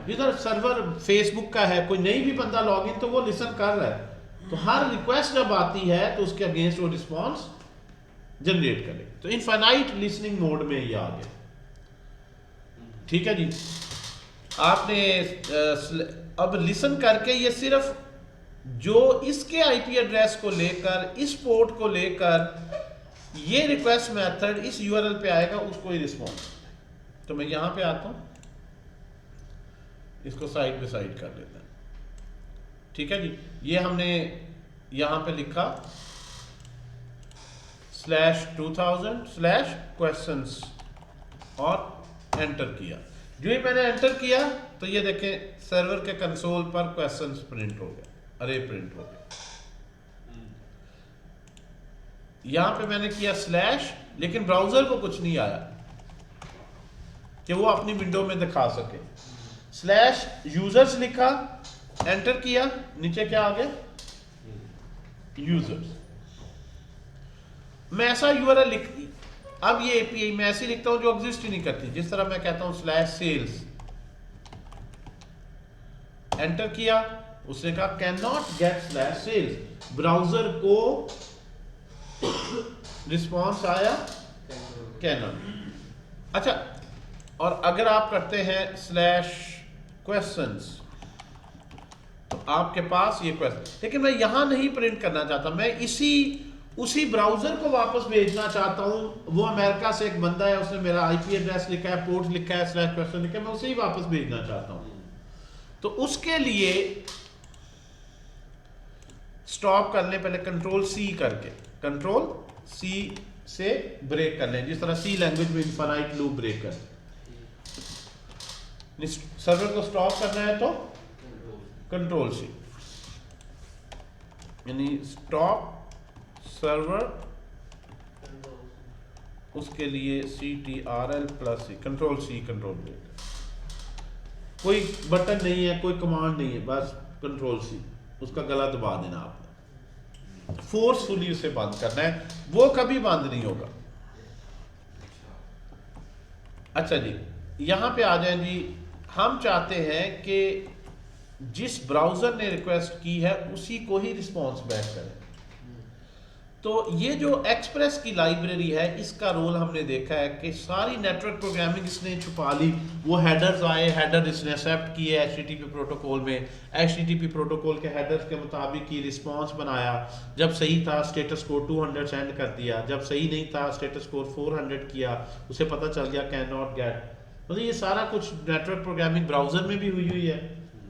इधर सर्वर फेसबुक का है, कोई नहीं भी बंदा लॉगिन तो वो लिसन कर रहा है। तो हर रिक्वेस्ट जब आती है तो उसके अगेंस्ट वो रिस्पॉन्स जनरेट करे। तो इनफाइनाइट लिसनिंग मोड में ये आ गया। ठीक है जी। आपने अब लिसन करके ये सिर्फ जो इसके आईपी एड्रेस को लेकर, इस पोर्ट को लेकर ये रिक्वेस्ट मेथड इस यूआरएल पे आएगा, उसको ही रिस्पॉन्स। तो मैं यहां पे आता हूं, इसको साइड पे साइड कर लेते हैं। ठीक है जी। ये हमने यहां पे लिखा /2000/questions और एंटर किया। जो ही मैंने एंटर किया तो ये देखें सर्वर के कंसोल पर क्वेश्चंस प्रिंट हो गया, अरे प्रिंट हो गया। यहां पे मैंने किया स्लैश, लेकिन ब्राउजर को कुछ नहीं आया कि वो अपनी विंडो में दिखा सके। स्लैश यूजर्स लिखा, एंटर किया, नीचे क्या आ गया, यूजर्स। मैं ऐसा यूआरएल लिख, अब ये एपीआई मैं ऐसी लिखता हूं जो एग्जिस्ट ही नहीं करती। जिस तरह मैं कहता हूं /sales, एंटर किया, उसने कहा can not gate /sales। Browser को रिस्पॉन्स आया कैन नॉट। अच्छा, और अगर आप करते हैं /questions तो आपके पास ये क्वेश्चन, लेकिन मैं यहां नहीं प्रिंट करना चाहता। मैं उसी ब्राउजर को वापस भेजना चाहता हूं। वो अमेरिका से एक बंदा है, उसने मेरा आईपी एड्रेस लिखा है, पोर्ट लिखा है, /question लिखा है, मैं उसे ही वापस भेजना चाहता हूं। तो उसके लिए स्टॉप कर लें, पहले कंट्रोल-C करके, कंट्रोल-C से ब्रेक कर लें, जिस तरह C लैंग्वेज में इनफाइनाइट लूप ब्रेक कर। सर्वर को स्टॉप करना है तो कंट्रोल-C, यानी स्टॉप सर्वर, उसके लिए CTRL+C, कंट्रोल-C कंट्रोल ब्रेक। कोई बटन नहीं है, कोई कमांड नहीं है, बस कंट्रोल सी, उसका गला दबा देना आपने, फोर्सफुली उसे बंद करना है, वो कभी बंद नहीं होगा। अच्छा जी, यहां पे आ जाएं जी। हम चाहते हैं कि जिस ब्राउजर ने रिक्वेस्ट की है उसी को ही रिस्पॉन्स बैक करें। तो ये जो एक्सप्रेस की लाइब्रेरी है, इसका रोल हमने देखा है कि सारी नेटवर्क प्रोग्रामिंग इसने छुपा ली। वो हेडर्स आए, हेडर इसने एक्सेप्ट किए HTTP प्रोटोकॉल में, HTTP प्रोटोकॉल के हेडर्स के मुताबिक ही रिस्पॉन्स बनाया। जब सही था स्टेटस कोड 200 सेंड कर दिया, जब सही नहीं था स्टेटस कोड 400 किया, उसे पता चल गया कैन नॉट गेट। मतलब ये सारा कुछ नेटवर्क प्रोग्रामिंग ब्राउजर में भी हुई है।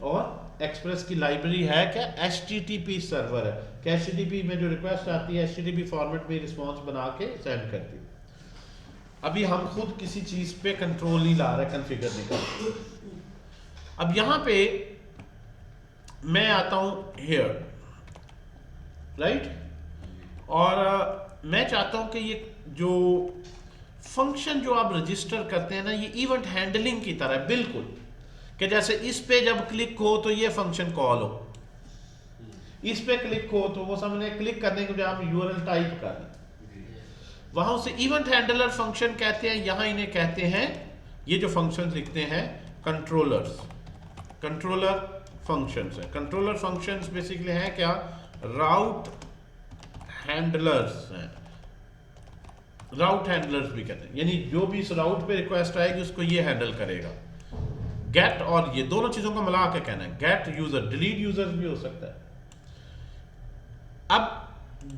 और एक्सप्रेस की लाइब्रेरी है क्या, HTTP सर्वर है कि HTTP में जो रिक्वेस्ट आती है HTTP फॉर्मेट में रिस्पॉन्स बना के सेंड करती है। अभी हम खुद किसी चीज पे कंट्रोल नहीं ला रहे, कॉन्फ़िगर नहीं कर रहे। अब यहां पे मैं आता हूं हियर, राइट, और मैं चाहता हूं कि ये जो फंक्शन जो आप रजिस्टर करते हैं ना, ये इवेंट हैंडलिंग की तरह है बिल्कुल, कि जैसे इस पे जब क्लिक हो तो ये फंक्शन कॉल हो, इस पे क्लिक हो तो वो सामने क्लिक करने के बजाय आप URL टाइप कर लें, वहां उसे इवेंट हैंडलर फंक्शन कहते हैं। यहां इन्हें कहते हैं, ये जो फंक्शन लिखते हैं कंट्रोलर्स, कंट्रोलर फंक्शंस है। कंट्रोलर फंक्शंस बेसिकली हैं क्या, राउट हैंडलर्स हैं, राउट हैंडलर्स भी कहते हैं, यानी जो भी इस राउट पे रिक्वेस्ट आएगी उसको ये हैंडल करेगा। गेट और ये दोनों चीजों को मिला के कहना है, गेट यूजर, डिलीट यूजर भी हो सकता है। अब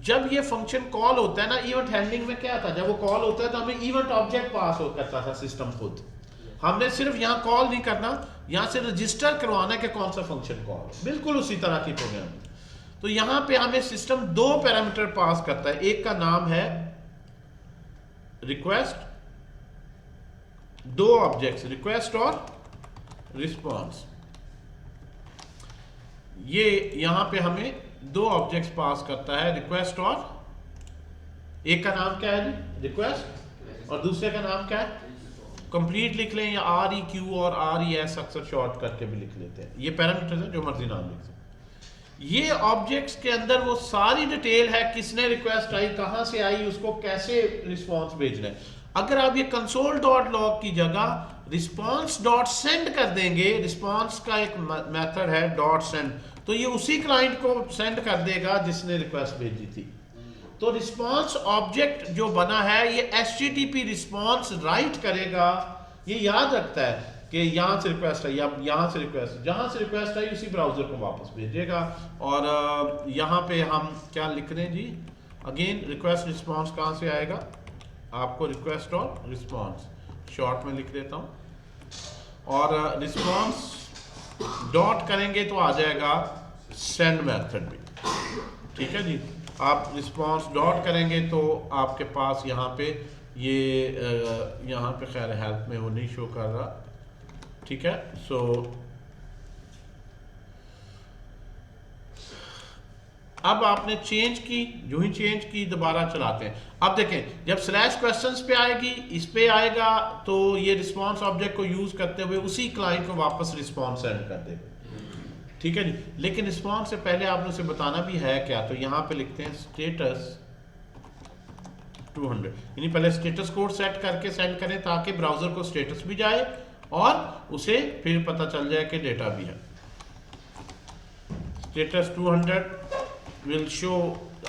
जब ये फंक्शन कॉल होता है ना, इवेंट हैंडलिंग में क्या था, जब वो कॉल होता है तो हमें इवेंट ऑब्जेक्ट पास हो करता था सिस्टम खुद। हमने सिर्फ यहां कॉल नहीं करना, यहां से रजिस्टर करवाना है कि कौन सा फंक्शन कॉल, बिल्कुल उसी तरह की प्रोग्राम। तो यहां पे हमें सिस्टम दो पैरामीटर पास करता है, एक का नाम है रिक्वेस्ट, दो ऑब्जेक्ट्स रिक्वेस्ट और रिस्पॉन्स। ये यहां पे हमें दो ऑब्जेक्ट्स पास करता है, रिक्वेस्ट और, एक का नाम क्या है जी रिक्वेस्ट, और दूसरे का नाम क्या है, कंप्लीट लिख लें या REQ और RES अक्सर शॉर्ट करके भी लिख लेते हैं। ये पैरामीटर्स है, जो मर्जी नाम लिख सकते। ये ऑब्जेक्ट्स के अंदर वो सारी डिटेल है, किसने रिक्वेस्ट आई, कहां से आई, उसको कैसे रिस्पॉन्स भेजना है। अगर आप ये console.log की जगह response.send कर देंगे, रिस्पॉन्स का एक मेथड है .send, तो ये उसी क्लाइंट को सेंड कर देगा जिसने रिक्वेस्ट भेजी थी। तो रिस्पॉन्स ऑब्जेक्ट जो बना है ये HTTP रिस्पॉन्स राइट करेगा, ये याद रखता है कि यहां से रिक्वेस्ट आई, अब यहां से रिक्वेस्ट, जहां से रिक्वेस्ट आई उसी ब्राउजर को वापस भेजेगा। और यहां पे हम क्या लिख रहे हैं जी, अगेन रिक्वेस्ट रिस्पॉन्स कहां से आएगा, आपको रिक्वेस्ट और रिस्पॉन्स शॉर्ट में लिख देता हूं, और रिस्पॉन्स डॉट करेंगे तो आ जाएगा सेंड मेथड भी, ठीक है जी। आप रिस्पॉन्स डॉट करेंगे तो आपके पास यहाँ पे ये यहाँ पे खैर हेल्प में वो नहीं शो कर रहा, ठीक है। सो अब आपने चेंज की, जो ही चेंज की दोबारा चलाते हैं। अब देखें जब स्लैश क्वेश्चंस पे आएगी, इस पे आएगा तो ये रिस्पॉन्स ऑब्जेक्ट को यूज करते हुए उसी क्लाइंट को वापस रिस्पॉन्स सेंड कर देगा, ठीक है जी। लेकिन रिस्पॉन्स से पहले आपने उसे बताना भी है क्या, तो यहां पे लिखते हैं स्टेटस 200, यानी पहले स्टेटस कोड सेट करके सेंड करें ताकि ब्राउजर को स्टेटस भी जाए और उसे फिर पता चल जाए कि डेटा भी है। Status 200 will show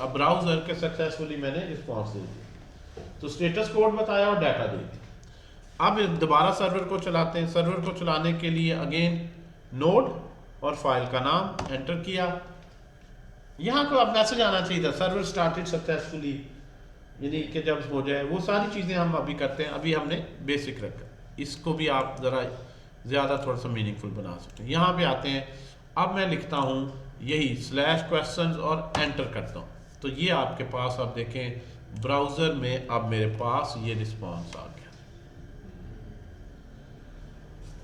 a browser के सक्सेसफुली मैंने रिस्पॉन्स दे दिया, तो स्टेटस कोड बताया और डाटा दे दिया। अब दोबारा सर्वर को चलाते हैं। सर्वर को चलाने के लिए अगेन नोड और फाइल का नाम एंटर किया। यहाँ को अब मैसेज आना चाहिए था सर्वर स्टार्टेड सक्सेसफुली, यानी कि जब हो जाए वो सारी चीज़ें हम अभी करते हैं। अभी हमने बेसिक रखा, इसको भी आप ज़रा ज़्यादा थोड़ा सा मीनिंगफुल बना सकते हैं। यहाँ पे आते हैं, अब मैं लिखता हूँ यही स्लैश क्वेश्चंस और एंटर करता हूँ, तो ये आपके पास आप देखें ब्राउज़र में अब मेरे पास ये रिस्पॉन्स आ गया।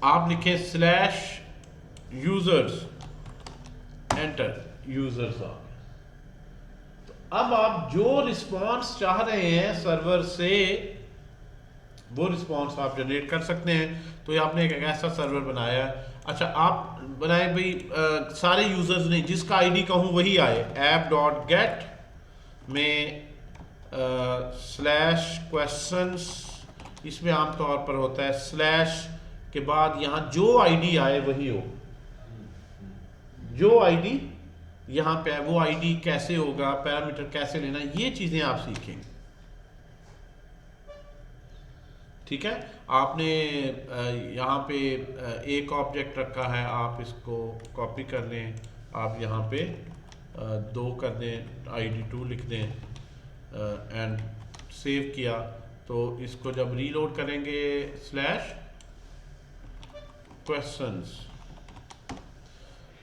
आप लिखें स्लैश यूजर्स, एंटर, यूजर्स आ गया। तो अब आप जो रिस्पॉन्स चाह रहे हैं सर्वर से वो रिस्पॉन्स आप जनरेट कर सकते हैं। तो ये आपने एक ऐसा सर्वर बनाया है। अच्छा, आप बनाए भाई सारे यूजर्स नहीं, जिसका आईडी कहूँ वही आए। app.get में स्लैश क्वेश्चंस, इसमें आमतौर पर होता है स्लैश के बाद यहाँ जो आईडी आए वही हो। जो आईडी यहाँ पे है वो आईडी कैसे होगा, पैरामीटर कैसे लेना, ये चीजें आप सीखेंगे। ठीक है, आपने यहाँ पे एक ऑब्जेक्ट रखा है, आप इसको कॉपी कर लें, आप यहाँ पे 2 कर दें, ID2 लिख दें एंड सेव किया। तो इसको जब रीलोड करेंगे स्लैश क्वेश्चंस,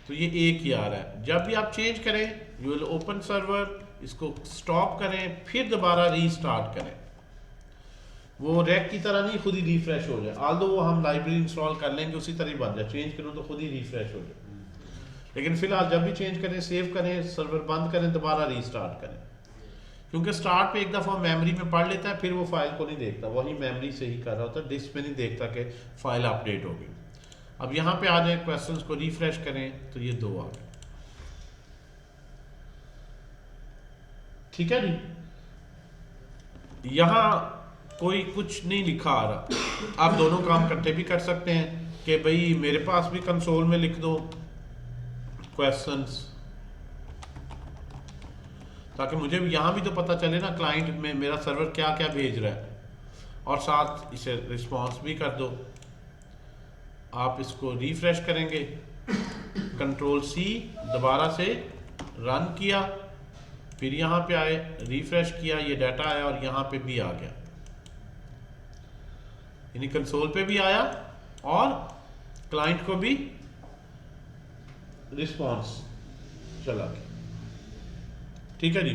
तो ये एक ही आ रहा है। जब भी आप चेंज करें, यू विल ओपन सर्वर, इसको स्टॉप करें, फिर दोबारा रीस्टार्ट करें। वो रैक की तरह नहीं खुद ही रिफ्रेश हो जाए, आल्दो वो हम लाइब्रेरी इंस्टॉल कर लेंगे उसी तरह बन जाए, चेंज करूँ तो खुद ही रिफ्रेश हो जाए। लेकिन फिलहाल जब भी चेंज करें, सेव करें, सर्वर बंद करें, दोबारा रीस्टार्ट करें, क्योंकि स्टार्ट पे एक दफ़ा मेमोरी में पढ़ लेता है, फिर वो फाइल को नहीं देखता, वही मेमोरी से ही कर रहा होता है, डिस्क पे नहीं देखता कि फाइल अपडेट हो गई। अब यहाँ पे आ जाए, क्वेश्चंस को रिफ्रेश करें तो ये 2 आ गए। ठीक है जी, यहाँ कोई कुछ नहीं लिखा आ रहा। आप दोनों काम इकट्ठे भी कर सकते हैं कि भाई मेरे पास भी कंसोल में लिख दो क्वेश्चंस, ताकि मुझे भी यहाँ भी तो पता चले ना क्लाइंट में मेरा सर्वर क्या क्या भेज रहा है, और साथ इसे रिस्पॉन्स भी कर दो। आप इसको रिफ्रेश करेंगे, Ctrl+C दोबारा से रन किया, फिर यहाँ पे आए, रिफ्रेश किया, ये डाटा आया और यहाँ पे भी आ गया, यानी कंसोल पे भी आया और क्लाइंट को भी रिस्पॉन्स चला गया। ठीक है जी,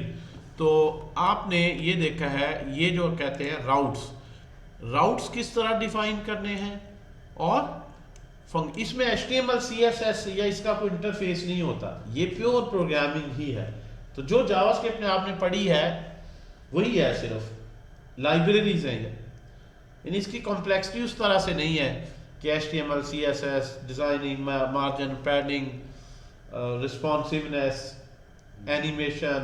तो आपने ये देखा है, ये जो कहते हैं राउट्स किस तरह डिफाइन करने हैं, और इसमें HTML CSS या इसका कोई इंटरफेस नहीं होता, ये प्योर प्रोग्रामिंग ही है। तो जो जावास्क्रिप्ट ने आपने पढ़ी है वही है, सिर्फ लाइब्रेरीज हैं ये, यानी इसकी कॉम्प्लेक्सिटी उस तरह से नहीं है कि HTML CSS, designing, margin, padding, responsiveness, animation,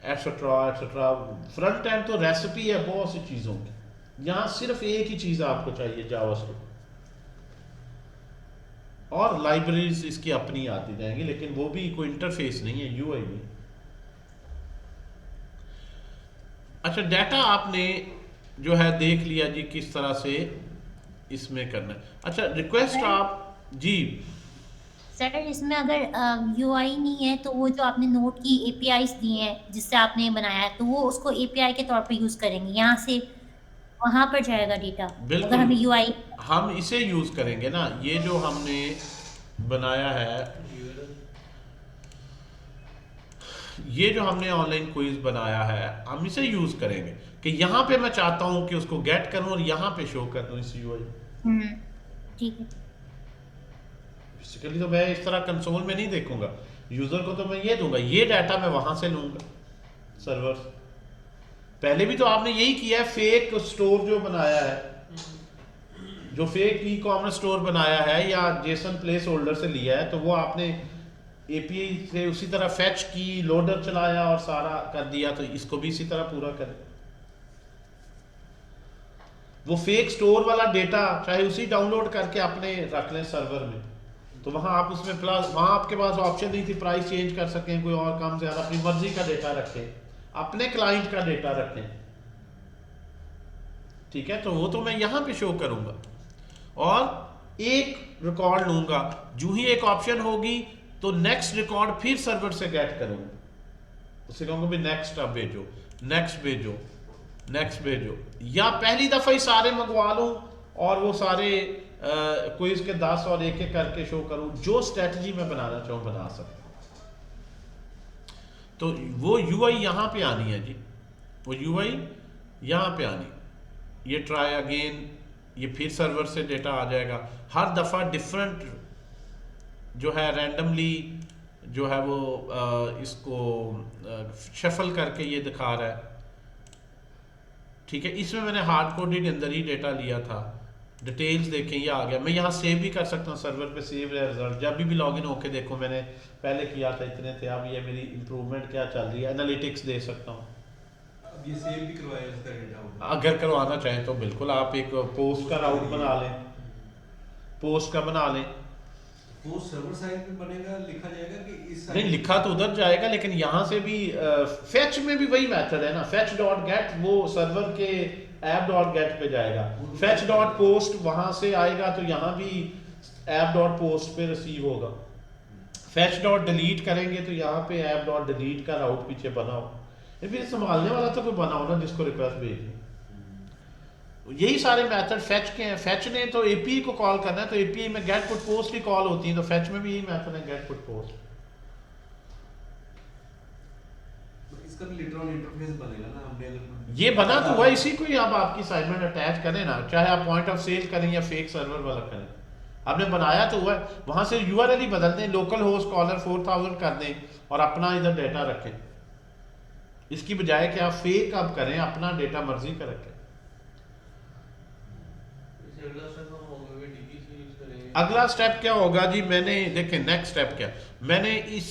etcetera etcetera. Front end तो रेसिपी है बहुत सी चीज़ों की, यहाँ सिर्फ एक ही चीज़ आपको चाहिए, जावास्क्रिप्ट, और लाइब्रेरीज इसकी अपनी आती जाएंगी, लेकिन वो भी कोई इंटरफेस नहीं है, UI नहीं। अच्छा, डाटा आपने जो है देख लिया जी किस तरह से इसमें करना है। अच्छा, रिक्वेस्ट आप जी सर, इसमें अगर UI नहीं है तो वो जो आपने नोट की APIs दी हैं जिससे आपने बनाया है, तो वो उसको API के तौर पे यूज़ करेंगे, यहाँ से वहाँ पर जाएगा डेटा। अगर हमें UI हम इसे यूज़ करेंगे ना, ये जो हमने बनाया है, ये जो हमने ऑनलाइन क्विज बनाया है, हम इसे यूज़ करेंगे कि यहाँ पे मैं चाहता हूँ कि उसको गेट करूँ और यहाँ पे शो कर दूँ इस UI। ठीक है। बेसिकली तो मैं इस तरह कंसोल में नहीं देखूंगा, यूजर को तो मैं ये दूंगा, ये डाटा मैं वहां से लूंगा सर्वर। पहले भी तो आपने यही किया है, फेक स्टोर जो बनाया है, जो फेक ई-कॉमर्स स्टोर बनाया है या जेसन प्लेस होल्डर से लिया है, तो वो आपने API से उसी तरह फेच की, लोडर चलाया और सारा कर दिया, तो इसको भी इसी तरह पूरा करें। वो फेक स्टोर वाला डेटा चाहे उसी डाउनलोड करके अपने रख लें सर्वर में, तो वहां आप उसमें प्लस, वहां आपके पास ऑप्शन नहीं थी प्राइस चेंज कर सकें, कोई और काम ज्यादा अपनी मर्जी का डेटा रखें, अपने क्लाइंट का डेटा रखें। ठीक है, तो वो तो मैं यहां पे शो करूंगा और एक रिकॉर्ड लूंगा, जो ही एक ऑप्शन होगी तो नेक्स्ट रिकॉर्ड फिर सर्वर से गेट करूंगा, उससे कहूंगा भी नेक्स्ट अब भेजो, नेक्स्ट भेजो, नेक्स्ट भेजो, या पहली दफा ही सारे मंगवा लूं और वो सारे क्विज के 10 और एक एक करके शो करूं, जो स्ट्रेटजी मैं बनाना चाहूं बना सकता। तो वो UI यहां पे आनी है जी, वो UI यहां पे आनी, ये ट्राई अगेन, ये फिर सर्वर से डेटा आ जाएगा, हर दफा डिफरेंट जो है रैंडमली जो है वो इसको शफल करके ये दिखा रहा है। ठीक है, इसमें मैंने हार्ड कोडेड अंदर ही डेटा लिया था। डिटेल्स देखें, ये आ गया। मैं यहाँ सेव भी कर सकता हूँ, सर्वर पे सेव है रिजल्ट। जब भी लॉगिन होके देखो, मैंने पहले किया था इतने थे, अब ये मेरी इंप्रूवमेंट क्या चल रही है, एनालिटिक्स दे सकता हूँ। अब ये सेव भी करवाया उसका डेटा अगर करवाना चाहें तो बिल्कुल आप एक पोस्ट का राउट बना लें, पोस्ट का बना लें। वो सर्वर साइड पे बनेगा, लिखा जाएगा कि इस नहीं, लिखा तो उधर जाएगा, लेकिन यहाँ से भी फेच में भी वही मेथड है ना, फेच डॉट गेट वो सर्वर के ऐप डॉट गेट पे जाएगा, फेच डॉट पोस्ट वहाँ से आएगा तो यहाँ भी ऐप डॉट पोस्ट पे रिसीव होगा। फेच डॉट डिलीट करेंगे तो यहाँ पे ऐप डॉट डिलीट का राउट पीछे बना हो। ये फिर संभालने वाला तो कोई बना हो ना जिसको रिक्वेस्ट भेजनी। यही सारे मेथड फेच के हैं। फेच ने तो एपीआई को कॉल करना है, तो एपीआई में गेट पुट पोस्ट की कॉल होती है, तो फेच में भी यही मेथड है, गेट पुट पोस्ट। तो इसका भी लेटर ऑन इंटरफेस बनेगा ना, हमने अगर ये बना तो हुआ, इसी को ही अब आपकी असाइनमेंट अटैच करें ना, चाहे आप पॉइंट ऑफ सेल करें या फेक सर्वर वाला करें, आपने बनाया तो हुआ है। वहां से यूआरएल ही बदल दें, लोकल होस्ट कॉलर 4000 कर दें और अपना इधर डेटा रखें, इसकी बजाय कि आप फेक अब करें, अपना डेटा मर्जी का रखें। अगला स्टेप क्या होगा जी, मैंने देखें नेक्स्ट स्टेप क्या, मैंने इस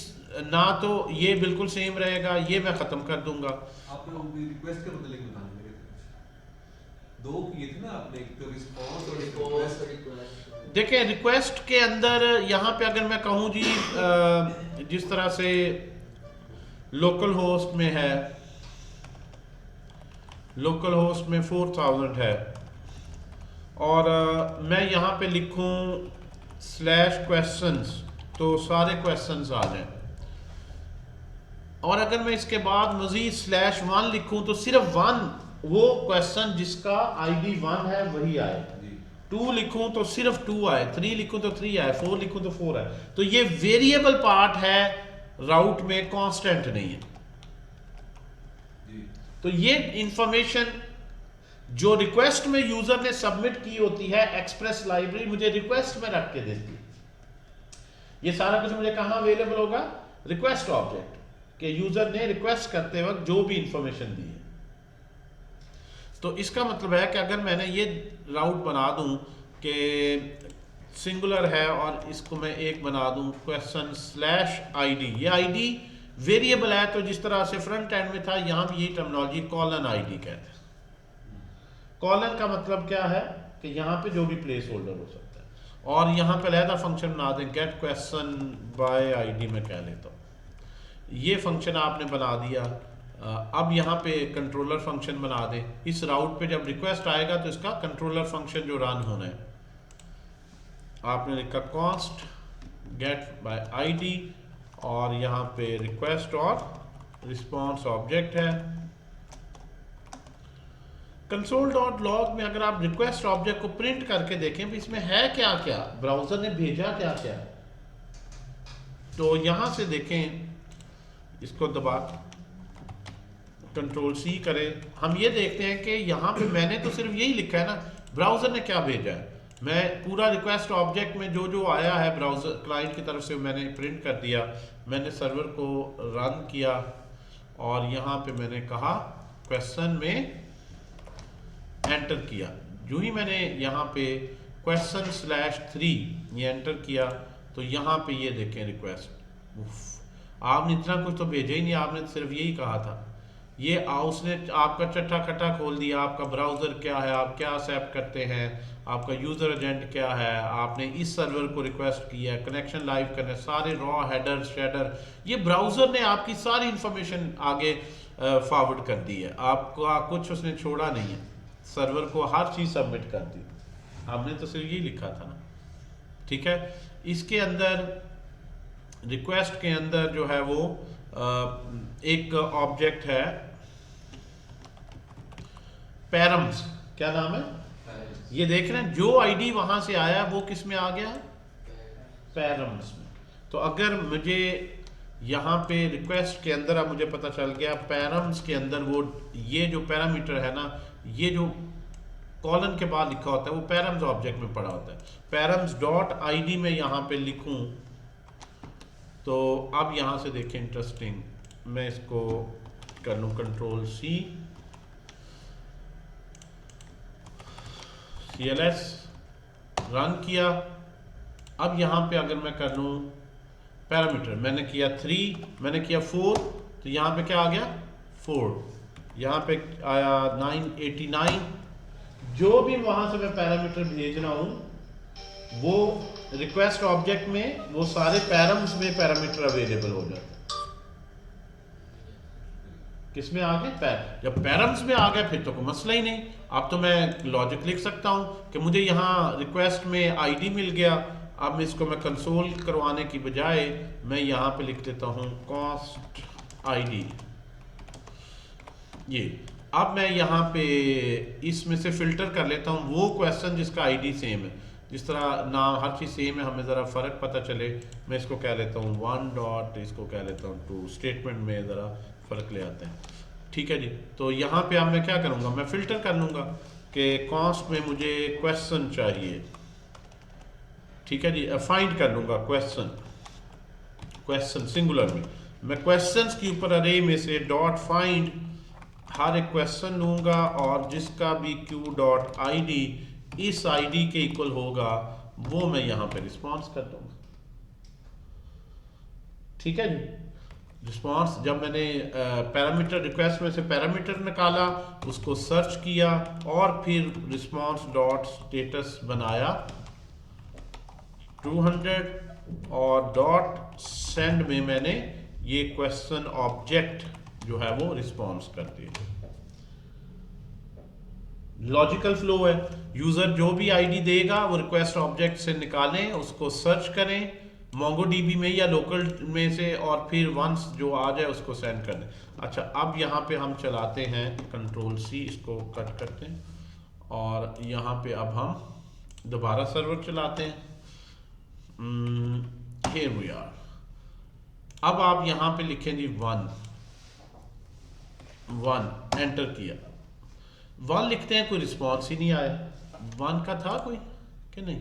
ना तो ये बिल्कुल सेम रहेगा, ये मैं खत्म कर दूंगा। आपने रिक्वेस्ट के बदले में बताना मेरे कुछ दो किए थे ना आपने, एक तो रिस्पांस और रिक्वेस्ट। देखें रिक्वेस्ट के अंदर यहाँ पे अगर मैं कहूँ जी जिस तरह से लोकल होस्ट में है, लोकल होस्ट में 4000 है और मैं यहाँ पे लिखूँ /questions तो सारे क्वेश्चंस आ जाएं, और अगर मैं इसके बाद मजीद /1 लिखूँ तो सिर्फ 1 वो क्वेश्चन जिसका आईडी 1 है वही आए, 2 लिखूं तो सिर्फ 2 आए, 3 लिखूं तो 3 आए, 4 लिखूं तो 4 आए। तो ये वेरिएबल पार्ट है राउट में, कांस्टेंट नहीं है। तो ये इंफॉर्मेशन जो रिक्वेस्ट में यूजर ने सबमिट की होती है, एक्सप्रेस लाइब्रेरी मुझे रिक्वेस्ट में रख के देती है। ये सारा कुछ मुझे कहां अवेलेबल होगा, रिक्वेस्ट ऑब्जेक्ट के यूजर ने रिक्वेस्ट करते वक्त जो भी इंफॉर्मेशन दी है। तो इसका मतलब है कि अगर मैंने ये राउट बना दूं कि सिंगुलर है और इसको मैं एक बना दूं question/id, ये आईडी वेरिएबल है, तो जिस तरह से फ्रंट एंड में था यहां भी यही टर्मिनोलॉजी कॉलन आईडी कहते हैं। कॉलन का मतलब क्या है कि यहाँ पे जो भी प्लेस होल्डर हो सकता है, और यहाँ पे अलहदा फंक्शन बना दें गेट क्वेश्चन बाय आईडी में कह लेता हूँ। ये फंक्शन आपने बना दिया। अब यहाँ पे कंट्रोलर फंक्शन बना दें, इस राउट पे जब रिक्वेस्ट आएगा तो इसका कंट्रोलर फंक्शन जो रन होना है, आपने लिखा कॉन्स्ट गेट बाय आईडी और यहाँ पे रिक्वेस्ट और रिस्पॉन्स ऑब्जेक्ट है। console.log में अगर आप रिक्वेस्ट ऑब्जेक्ट को प्रिंट करके देखें भी इसमें है क्या क्या, ब्राउजर ने भेजा क्या क्या, तो यहां से देखें, इसको दबा कंट्रोल-C करें, हम ये देखते हैं कि यहाँ पे मैंने तो सिर्फ यही लिखा है ना, ब्राउजर ने क्या भेजा है। मैं पूरा रिक्वेस्ट ऑब्जेक्ट में जो जो आया है ब्राउजर क्लाइंट की तरफ से मैंने प्रिंट कर दिया, मैंने सर्वर को रन किया और यहाँ पे मैंने कहा क्वेश्चन में एंटर किया। जो ही मैंने यहाँ पे question/3 ये एंटर किया तो यहाँ पे ये देखें रिक्वेस्ट। आपने इतना कुछ तो भेजा ही नहीं, आपने सिर्फ यही कहा था। ये उसने आपका चट्टा खट्टा खोल दिया, आपका ब्राउज़र क्या है, आप क्या एक्सेप्ट करते हैं, आपका यूज़र एजेंट क्या है, आपने इस सर्वर को रिक्वेस्ट किया है, कनेक्शन लाइव करने, सारे रॉ हेडर शेडर, ये ब्राउज़र ने आपकी सारी इंफॉर्मेशन आगे फॉरवर्ड कर दी है। आपका कुछ उसने छोड़ा नहीं है, सर्वर को हर चीज़ सबमिट कर दी। हमने तो सिर्फ यही लिखा था ना, ठीक है। इसके अंदर रिक्वेस्ट के अंदर जो है वो एक ऑब्जेक्ट है पैरम्स, क्या नाम है, ये देख रहे हैं जो आईडी वहां से आया वो किस में आ गया, पैरम्स में। तो अगर मुझे यहाँ पे रिक्वेस्ट के अंदर अब मुझे पता चल गया पैरम्स के अंदर वो ये जो पैरामीटर है ना, ये जो कॉलन के बाद लिखा होता है वो पैरम्स ऑब्जेक्ट में पड़ा होता है। पैरम्स.id में यहाँ पे लिखूं तो अब यहाँ से देखें इंटरेस्टिंग, मैं इसको कर लूँ कंट्रोल-C CLS रन किया। अब यहाँ पे अगर मैं कर लूँ पैरामीटर, मैंने किया 3, मैंने किया 4, तो यहाँ पे क्या आ गया 4, यहाँ पे आया 989। जो भी वहाँ से मैं पैरामीटर भेजना हूँ वो रिक्वेस्ट ऑब्जेक्ट में वो सारे पैरम्स में पैरामीटर अवेलेबल हो जाते हैं। किसमें आ गए जब पैरम्स में आ गए फिर तो कोई मसला ही नहीं। अब तो मैं लॉजिक लिख सकता हूँ कि मुझे यहाँ रिक्वेस्ट में आईडी मिल गया, अब इसको मैं कंसोल करवाने की बजाय मैं यहाँ पे लिख देता हूँ कॉस्ट आईडी। ये अब मैं यहाँ पे इसमें से फिल्टर कर लेता हूँ वो क्वेश्चन जिसका आईडी सेम है। जिस तरह नाम हर चीज़ सेम है, हमें ज़रा फ़र्क पता चले, मैं इसको कह लेता हूँ 1 डॉट, इसको कह लेता हूँ 2। स्टेटमेंट में ज़रा फ़र्क ले आते हैं। ठीक है जी, तो यहाँ पे अब मैं क्या करूँगा, मैं फ़िल्टर कर लूँगा कि कॉस्ट में मुझे क्वेश्चन चाहिए। ठीक है जी, फाइंड कर लूँगा क्वेश्चन सिंगुलर में। मैं क्वेश्चंस के ऊपर अरे में से डॉट फाइंड हर एक क्वेश्चन लूँगा और जिसका भी क्यू डॉट आई डी इस आईडी के इक्वल होगा वो मैं यहाँ पे रिस्पॉन्स कर दूँगा। ठीक है जी, रिस्पॉन्स जब मैंने पैरामीटर रिक्वेस्ट में से पैरामीटर निकाला, उसको सर्च किया और फिर रिस्पॉन्स डॉट स्टेटस बनाया 200 और डॉट सेंड में मैंने ये क्वेश्चन ऑब्जेक्ट जो है वो रिस्पॉन्स कर दिया। लॉजिकल फ्लो है, यूजर जो भी आईडी देगा वो रिक्वेस्ट ऑब्जेक्ट से निकालें, उसको सर्च करें MongoDB में या लोकल में से और फिर वंस जो आ जाए उसको सेंड कर दें। अच्छा, अब यहाँ पे हम चलाते हैं Ctrl+C, इसको कट करते हैं और यहाँ पे अब हम दोबारा सर्वर चलाते हैं। Here we are। अब आप यहाँ पे लिखें जी 1 एंटर किया, 1 लिखते हैं, कोई रिस्पॉन्स ही नहीं आया। 1 का था कोई कि नहीं?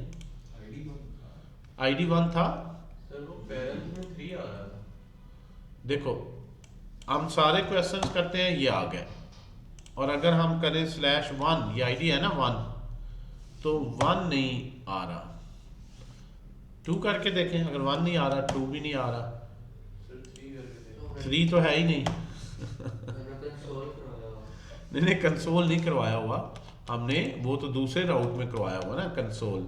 आईडी 1 था सर, वो पेरेंट्स में 3 आ रहा था। देखो हम सारे क्वेश्चंस करते हैं, ये आ गए। और अगर हम करें /1, ये आईडी है ना 1, तो 1 नहीं आ रहा। 2 करके देखें, अगर 1 नहीं आ रहा 2 भी नहीं आ रहा, सर 3 करके देखो। 3 तो है ही नहीं। मैंने कंसोल करवाया हुआ। नहीं कंसोल नहीं करवाया हुआ हमने, वो तो दूसरे राउट में करवाया हुआ ना कंसोल।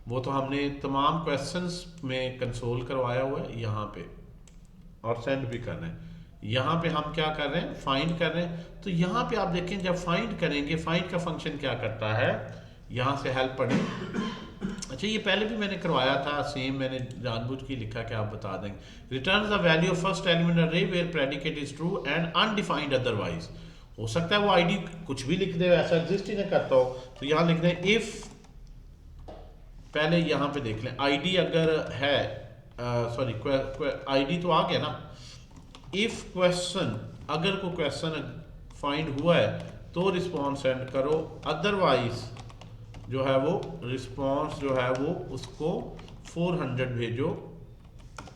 वो तो हमने तमाम क्वेश्चंस में कंसोल करवाया हुआ है यहाँ पे, और सेंड भी कर रहे हैं। यहाँ पे हम क्या कर रहे हैं, फाइंड कर रहे हैं। तो यहाँ पे आप देखें जब फाइंड करेंगे, फाइंड का फंक्शन क्या करता है, यहाँ से हेल्प पढ़ें। अच्छा, ये पहले भी मैंने करवाया था सेम, मैंने जानबूझ के लिखा कि आप बता देंगे। Return the value of first element array where predicate is true and undefined otherwise. हो सकता है वो आईडी कुछ भी लिख दे, ऐसा एग्जिस्ट ही नहीं करता हो, तो यहाँ लिख दें इफ, पहले यहाँ पे देख लें आईडी अगर है, सॉरी आईडी तो आ गया ना। इफ क्वेश्चन, अगर कोई क्वेश्चन फाइंड हुआ है तो रिस्पॉन्स सेंड करो, अदरवाइज जो है वो रिस्पॉन्स जो है वो उसको 400 भेजो,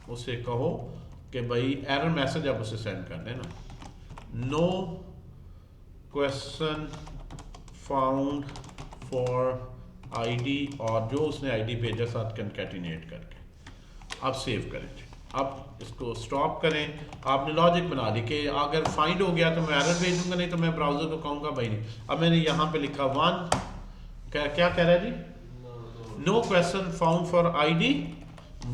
उसे कहो कि भाई एरर मैसेज आप उसे सेंड कर देना, no question found for ID, और जो उसने आईडी भेजा साथ कंकैटिनेट करके। अब सेव करें, अब इसको स्टॉप करें। आपने लॉजिक बना ली कि अगर फाइंड हो गया तो मैं एरर भेजूंगा, नहीं तो मैं ब्राउजर को कहूँगा भाई नहीं। अब मैंने यहाँ पे लिखा 1, क्या कह रहा है जी, no question found for ID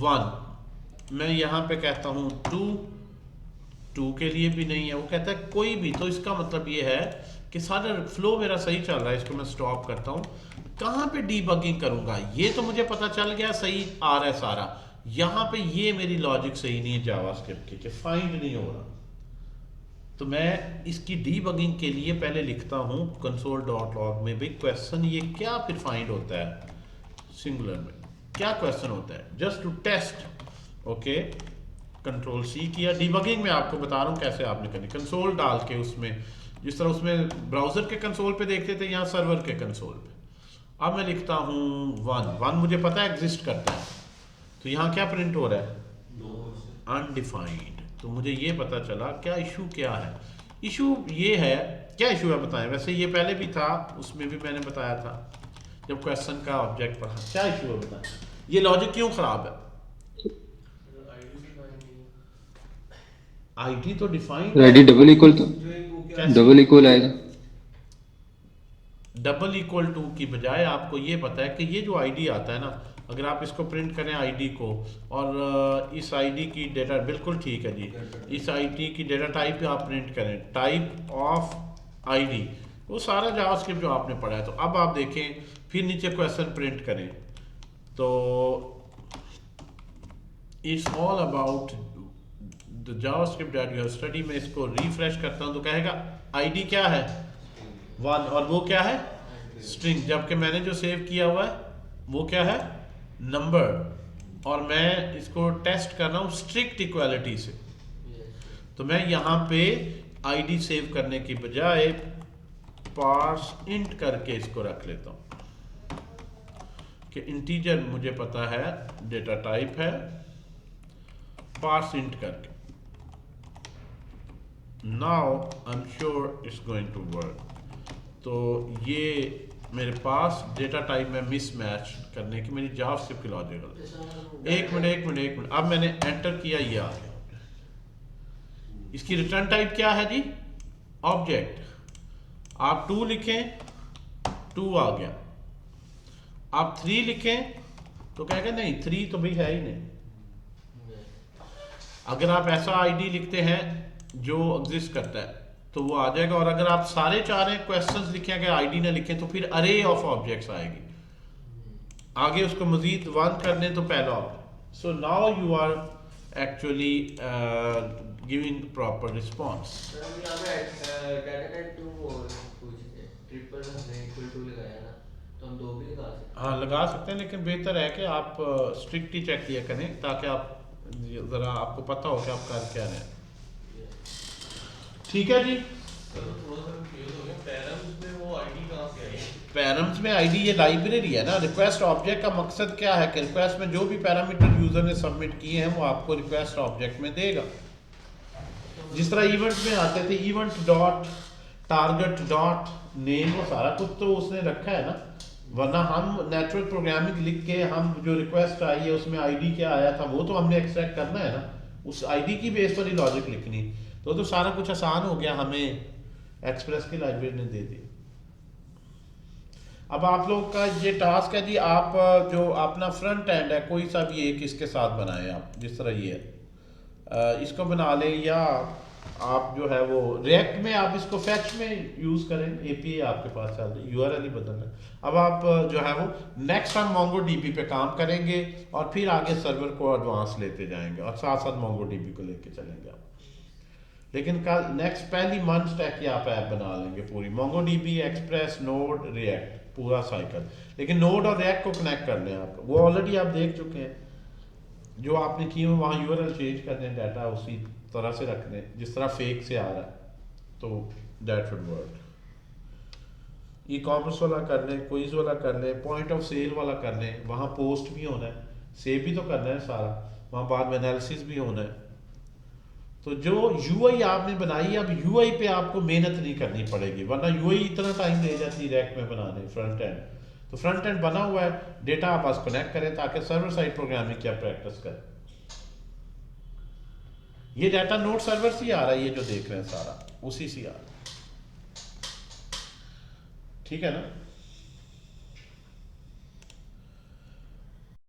1। मैं यहाँ पे कहता हूँ 2 के लिए भी नहीं है, वो कहता है कोई भी। तो इसका मतलब ये है कि सारा फ्लो मेरा सही चल रहा है। इसको मैं स्टॉप करता हूँ, कहाँ पे डीबगिंग करूँगा, ये तो मुझे पता चल गया सही आ रहा है सारा। यहाँ पे ये मेरी लॉजिक सही नहीं है जावास्क्रिप्ट की, कि फाइंड नहीं हो रहा। तो मैं इसकी डीबगिंग के लिए पहले लिखता हूँ console.log में भाई क्वेश्चन ये क्या फिर फाइंड होता है, सिंगुलर में क्या क्वेश्चन होता है, just to test. Okay, Ctrl+C किया। डीबगिंग में आपको बता रहा हूँ कैसे आपने करनी, कंसोल डाल के उसमें, जिस तरह उसमें ब्राउजर के कंसोल पे देखते थे, यहाँ सर्वर के कंसोल पे। अब मैं लिखता हूँ 1 मुझे पता है एग्जिस्ट करता है, तो यहाँ क्या प्रिंट हो रहा है, अनडिफाइंड। तो मुझे ये पता चला क्या इशू क्या है। इशू ये है, क्या इशू है बताएं। वैसे ये पहले भी था, उसमें भी मैंने बताया था। जब क्वेश्चन का ऑब्जेक्ट पढ़ा। क्या इशू है बताएं, ये लॉजिक क्यों खराब है? आईडी तो डिफाइन आईडी डबल इक्वल तो डबल इक्वल आएगा। डबल इक्वल टू की बजाय आपको ये पता है कि ये जो आईडी आता है ना, अगर आप इसको प्रिंट करें आईडी को, और इस आईडी की डेटा, बिल्कुल ठीक है जी, इस आईडी की डेटा टाइप आप प्रिंट करें, टाइप ऑफ आईडी, वो सारा जावास्क्रिप्ट जो आपने पढ़ा है। तो अब आप देखें, फिर नीचे क्वेश्चन प्रिंट करें, तो it's all about the JavaScript that you have study. मैं इसको रिफ्रेश करता हूं तो कहेगा आईडी क्या है 1, और वो क्या है स्ट्रिंग, जबकि मैंने जो सेव किया हुआ है वो क्या है नंबर, और मैं इसको टेस्ट कर रहा हूँ स्ट्रिक्ट इक्वालिटी से। तो मैं यहाँ पे आईडी सेव करने की बजाय पार्स इंट करके इसको रख लेता हूँ कि इंटीजर मुझे पता है डेटा टाइप है, पार्स इंट करके। Now I am sure it's going to work. तो ये मेरे पास डेटा टाइप में मिसमैच करने की मेरी जावास्क्रिप्ट की लॉजिक है। एक मिनट, अब मैंने एंटर किया, ये आ गया। इसकी रिटर्न टाइप क्या है जी ऑब्जेक्ट। आप 2 लिखें 2 आ गया, आप 3 लिखें तो कहेगा नहीं 3 तो भाई है ही नहीं। अगर आप ऐसा आईडी लिखते हैं जो एग्जिस्ट करता है तो वो आ जाएगा, और अगर आप सारे 4 क्वेश्चंस लिखें अगर आईडी ना लिखें तो फिर अरे ऑफ ऑब्जेक्ट्स आएगी। आगे उसको मजीद 1 करने तो पहला object. So now you are actually giving proper response. हाँ लगा सकते हैं, लेकिन बेहतर है कि आप स्ट्रिक्ट ही चेक किया करें ताकि आप ज़रा आपको पता हो कि आप कर क्या रहे हैं। ठीक है जी। पैरम्स में आईडी ये लाइब्रेरी है ना, रिक्वेस्ट ऑब्जेक्ट का मकसद क्या है कि रिक्वेस्ट में जो भी पैरामीटर यूजर ने सबमिट किए हैं वो आपको रिक्वेस्ट ऑब्जेक्ट में देगा। जिस तरह इवेंट में आते थे event dot target dot name, वो सारा कुछ तो उसने रखा है ना, वरना हम नेचुरल प्रोग्रामिंग लिख के हम जो रिक्वेस्ट आई है उसमें आईडी क्या आया था वो तो हमने एक्सट्रैक्ट करना है ना, उस आईडी की बेस पर ही लॉजिक लिखनी। तो सारा कुछ आसान हो गया, हमें एक्सप्रेस की लाइब्रेरी ने दे दी। अब आप लोग का ये टास्क है जी, आप जो अपना फ्रंट एंड है कोई सा भी एक इसके साथ बनाएं, आप जिस तरह ये है इसको बना लें, या आप जो है वो रिएक्ट में आप इसको फैच में यूज करें, एपीआई आपके पास चल रही, यूआरएल ही बदलना है। अब आप जो है वो नेक्स्ट हम मोंगोडीबी पे काम करेंगे और फिर आगे सर्वर को एडवांस लेते जाएंगे और साथ साथ मोंगोडीबी को लेके चलेंगे आप। लेकिन कल नेक्स्ट पहली मंथ स्टैक की आप ऐप बना लेंगे पूरी, मोंगोडीबी, एक्सप्रेस, नोड, रिएक्ट, पूरा साइकिल। लेकिन नोड और रिएक्ट को कनेक्ट कर लें आप, वो ऑलरेडी आप देख चुके हैं, जो आपने किए हो वहाँ यूआरएल चेंज कर दें, डाटा उसी तरह से रख दें जिस तरह फेक से आ रहा है, तो that should work. E commerce वाला कर लें, क्विज वाला कर लें, पॉइंट ऑफ सेल वाला कर लें, वहाँ पोस्ट भी होना है, सेव भी तो करना है सारा, वहाँ बाद में एनालिसिस भी होना है। तो जो यूआई आपने बनाई, अब यूआई पे आपको मेहनत नहीं करनी पड़ेगी, वरना यूआई इतना टाइम ले जाती है रैक में बनाने फ्रंट एंड। तो फ्रंट एंड बना हुआ है, डेटा आप बस कनेक्ट करें ताकि सर्वर साइड प्रोग्रामिंग की आप प्रैक्टिस करें। ये डाटा नोड सर्वर से आ रहा है, ये जो देख रहे हैं सारा उसी से आ रहा है, ठीक है ना।